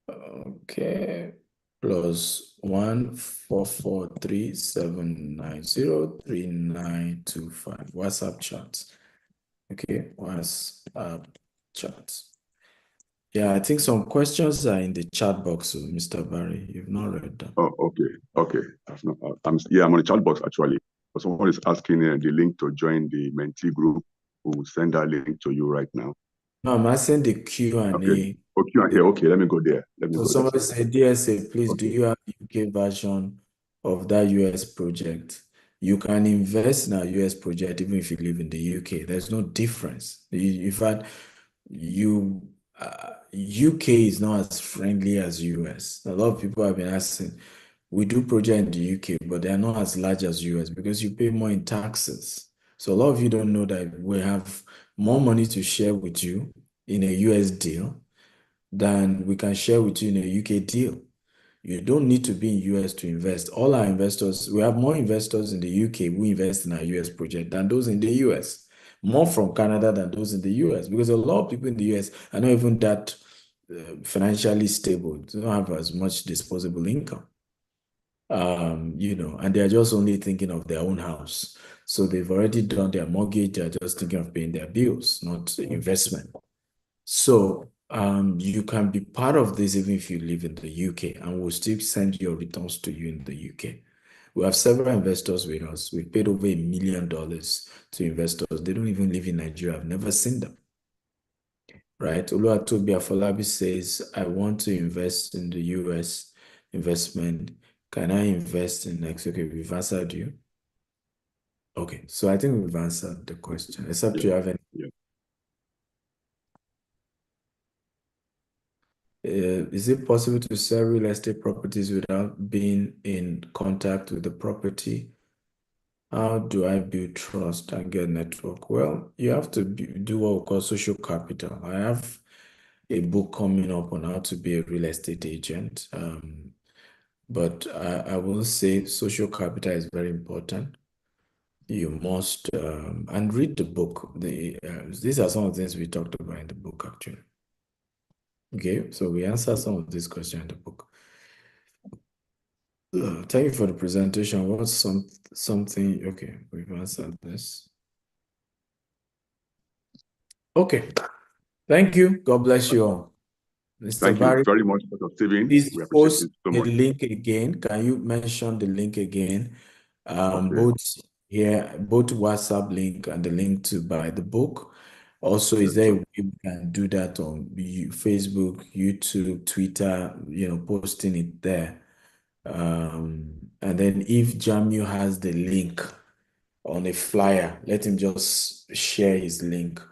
okay +1 443 790 3925 WhatsApp chat. Okay, WhatsApp chat. Yeah, I think some questions are in the chat box, so Mr. Barry. You've not read them. Oh, okay. That's not. I'm on the chat box actually. But someone is asking the link to join the mentee group. We'll send that link to you right now. No, I'm asking the Q&A. Okay. Okay, let me go there. So somebody said, DSA, please, do Okay. you have UK version of that US project? You can invest in a US project even if you live in the UK. There's no difference. In fact, UK is not as friendly as US. A lot of people have been asking, we do project in the UK, but they are not as large as US because you pay more in taxes. So a lot of you don't know that we have more money to share with you in a US deal than we can share with you in a UK deal. You don't need to be in US to invest. All our investors, we have more investors in the UK who invest in our US project than those in the US. More from Canada than those in the US, because a lot of people in the US are not even that financially stable. They don't have as much disposable income. And they're just only thinking of their own house. So they've already done their mortgage, they're just thinking of paying their bills, not investment. So you can be part of this even if you live in the UK, and we'll still send your returns to you in the UK. We have several investors with us. We've paid over $1 million to investors. They don't even live in Nigeria. I've never seen them. Right? Oluwatobi Afolabi says, I want to invest in the US investment. Can I invest in next? Okay, we've answered you. Okay, so I think we've answered the question, except you have any. Yeah. Is it possible to sell real estate properties without being in contact with the property? How do I build trust and get network? Well, you have to do what we call social capital. I have a book coming up on how to be a real estate agent. But I will say social capital is very important. You must, and read the book. These are some of the things we talked about in the book, actually. Okay, so we answer some of these questions in the book. Thank you for the presentation. What's something? Okay, we've answered this. Okay, thank you. God bless you all. Mr. Thank Barry, you very much, Dr. Steven. please We appreciate post it so the much. link again. Can you mention the link again? Okay. Both WhatsApp link and the link to buy the book. Also, is there a way we can do that on Facebook, YouTube, Twitter, posting it there? And then if Jamil has the link on a flyer, let him just share his link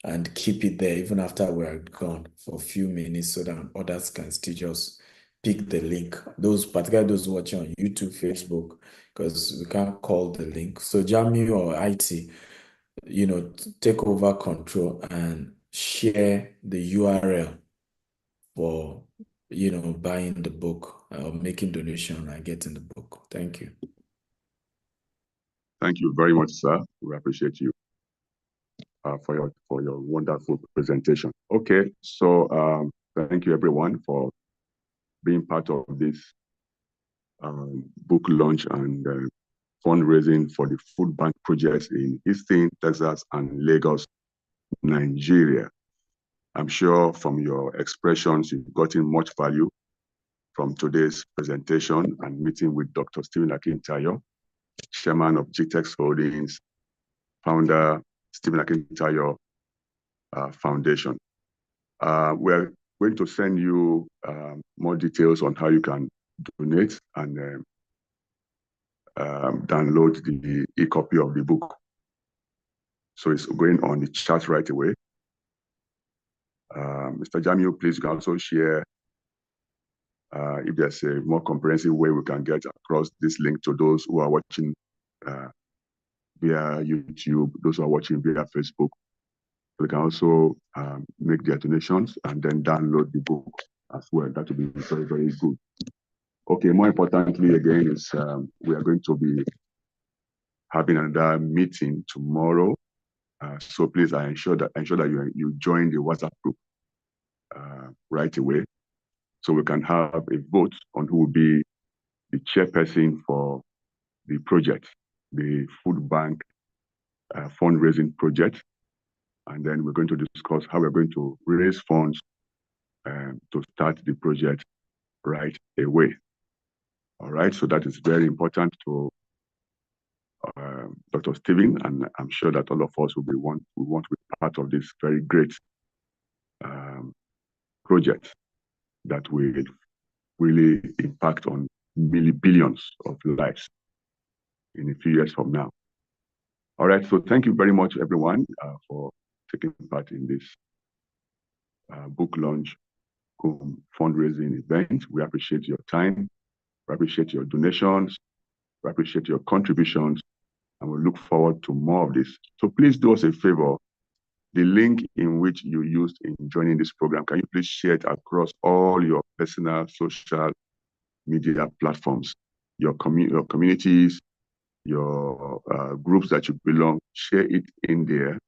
and keep it there even after we're gone for a few minutes so that others can still just pick the link. Particularly those watching on YouTube, Facebook, because we can't call the link. So Jamil or IT, take over control and share the URL for buying the book or making donation and getting the book. Thank you. Thank you very much, sir. We appreciate you for your wonderful presentation. Okay, so thank you everyone for being part of this book launch and fundraising for the food bank projects in Houston, Texas, and Lagos, Nigeria. I'm sure from your expressions, you've gotten much value from today's presentation and meeting with Dr. Stephen Akintayo, Chairman of GTEX Holdings, founder Stephen Akintayo Foundation. We're going to send you more details on how you can donate and download the e-copy of the book. So it's going on the chat right away. Mr. Jamil, please you can also share if there's a more comprehensive way we can get across this link to those who are watching via YouTube, those who are watching via Facebook. We can also make their donations and then download the book as well. That would be very, very good. Okay, more importantly, again, is we are going to be having another meeting tomorrow. So please, I ensure that you join the WhatsApp group right away, so we can have a vote on who will be the chairperson for the project, the food bank fundraising project. And then we're going to discuss how we're going to raise funds to start the project right away. All right, so that is very important to Dr. Stephen, and I'm sure that all of us will want to be part of this very great project that will really impact on billions of lives in a few years from now. All right, so thank you very much, everyone, for taking part in this book launch fundraising event. We appreciate your time, we appreciate your donations, we appreciate your contributions, and we look forward to more of this. So please do us a favor. The link in which you used in joining this program, can you please share it across all your personal social media platforms, your communities, your groups that you belong, share it in there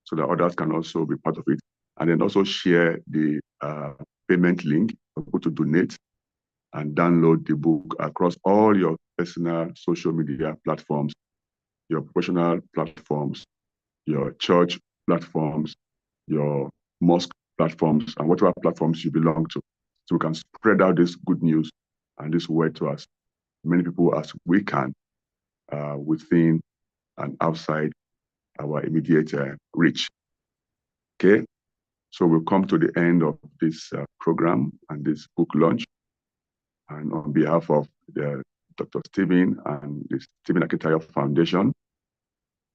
so that others can also be part of it. And then also share the payment link for people to donate and download the book across all your personal social media platforms, your professional platforms, your church platforms, your mosque platforms, and whatever platforms you belong to. So we can spread out this good news and this word to as many people as we can within and outside our immediate reach. Okay, so we'll come to the end of this program and this book launch. And on behalf of Dr. Stephen and the Stephen Akintayo Foundation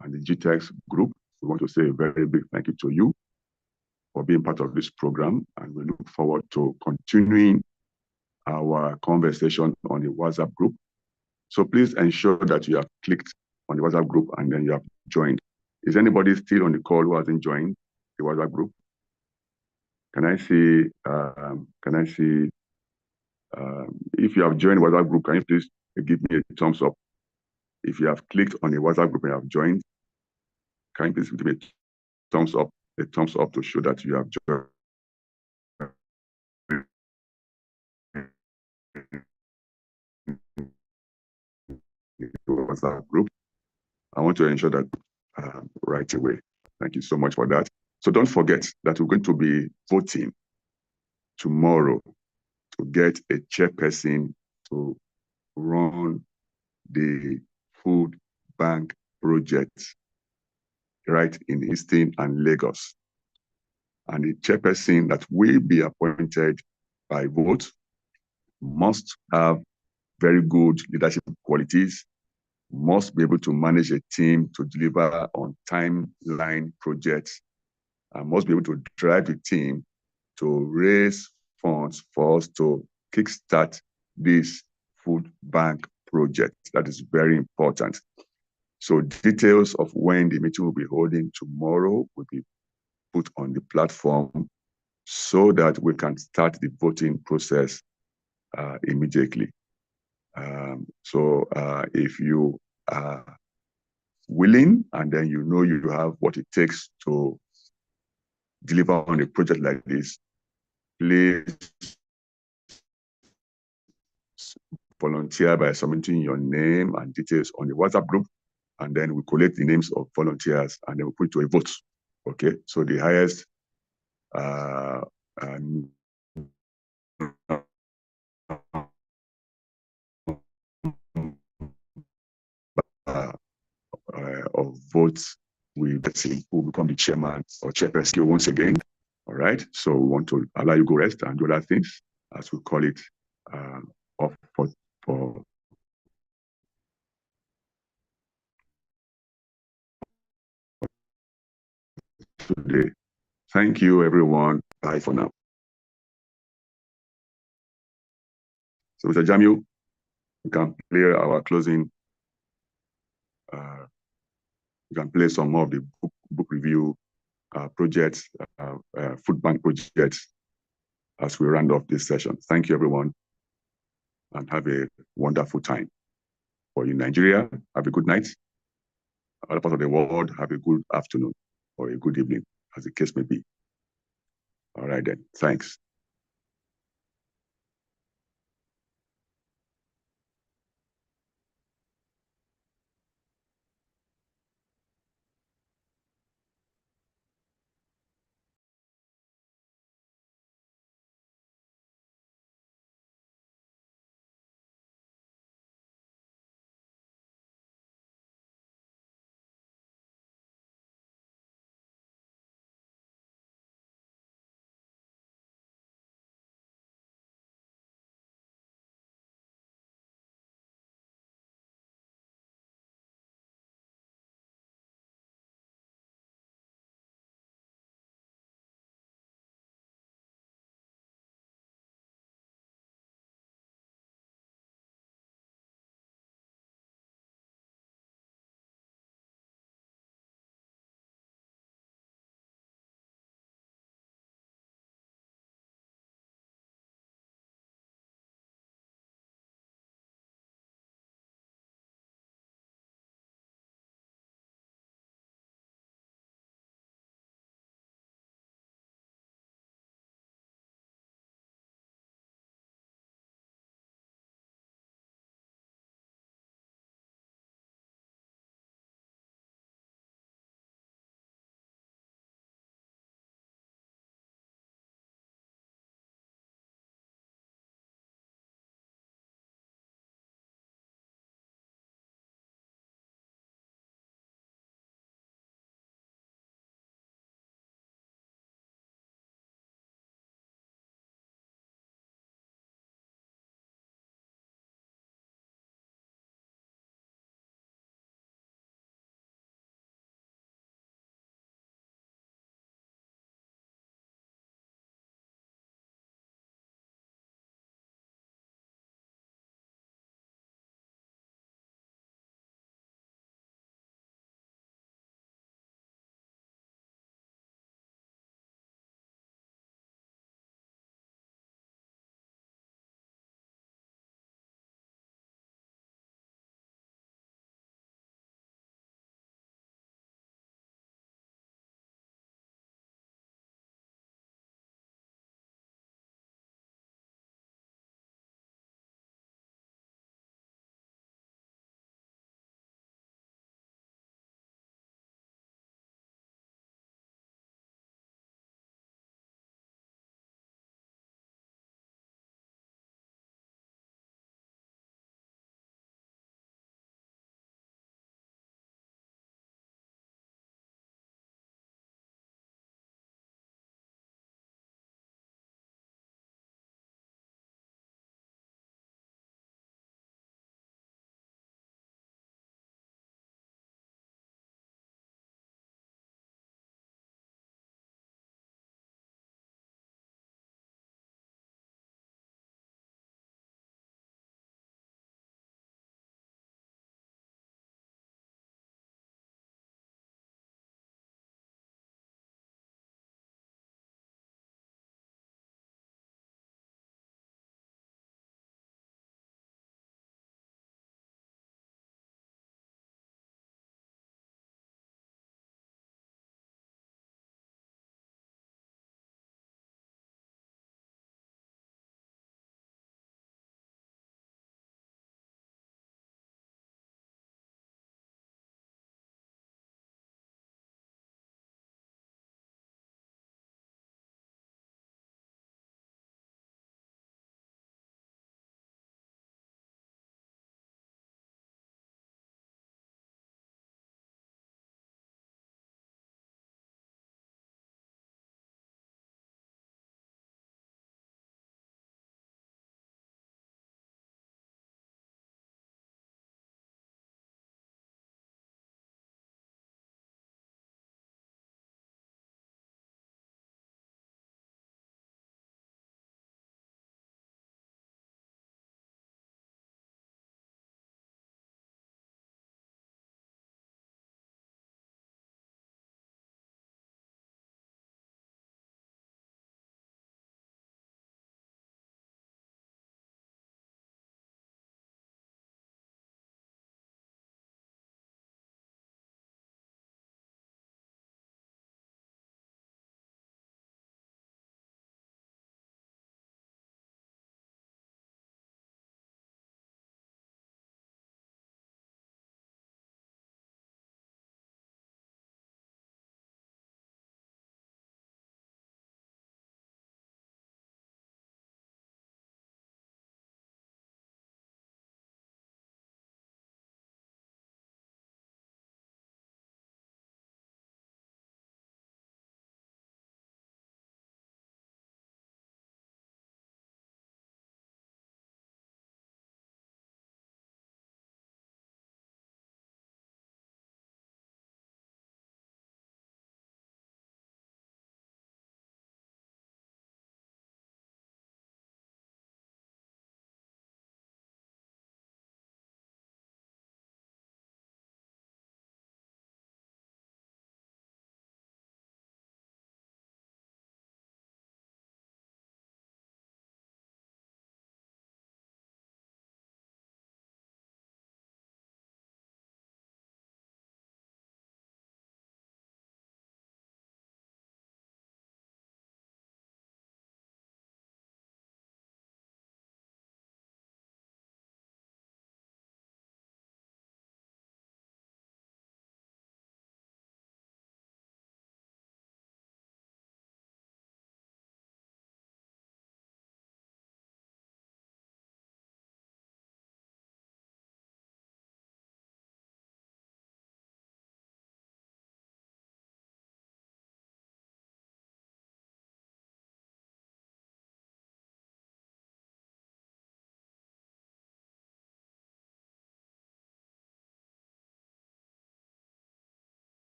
and the GTEX group, we want to say a very big thank you to you for being part of this program. And we look forward to continuing our conversation on the WhatsApp group. So please ensure that you have clicked on the WhatsApp group and then you have joined. Is anybody still on the call who hasn't joined the WhatsApp group? Can I see, if you have joined the WhatsApp group, can you please give me a thumbs up? If you have clicked on the WhatsApp group and you have joined, can you please give me a thumbs up to show that you have joined the WhatsApp group? I want to ensure that right away. Thank you so much for that. So don't forget that we're going to be voting tomorrow to get a chairperson to run the food bank project right in Houston and Lagos. And the chairperson that will be appointed by vote must have very good leadership qualities, must be able to manage a team to deliver on timeline projects, and must be able to drive the team to raise funds for us to kickstart this food bank project. That is very important. So details of when the meeting will be holding tomorrow will be put on the platform so that we can start the voting process immediately. So if you are willing and then you know you have what it takes to deliver on a project like this, please volunteer by submitting your name and details on the WhatsApp group, and then we collect the names of volunteers and then we put it to a vote. Okay, so the highest your votes will who become the chairman or chairperson once again. All right. So we want to allow you go rest and do other things, as we call it, off for today. Thank you, everyone. Bye for now. So, Mr. Jamil, you can play our closing. You can play some more of the book review projects, food bank projects, as we round off this session. Thank you, everyone, and have a wonderful time. For you in Nigeria, have a good night. Other parts of the world, have a good afternoon or a good evening, as the case may be. All right, then. Thanks.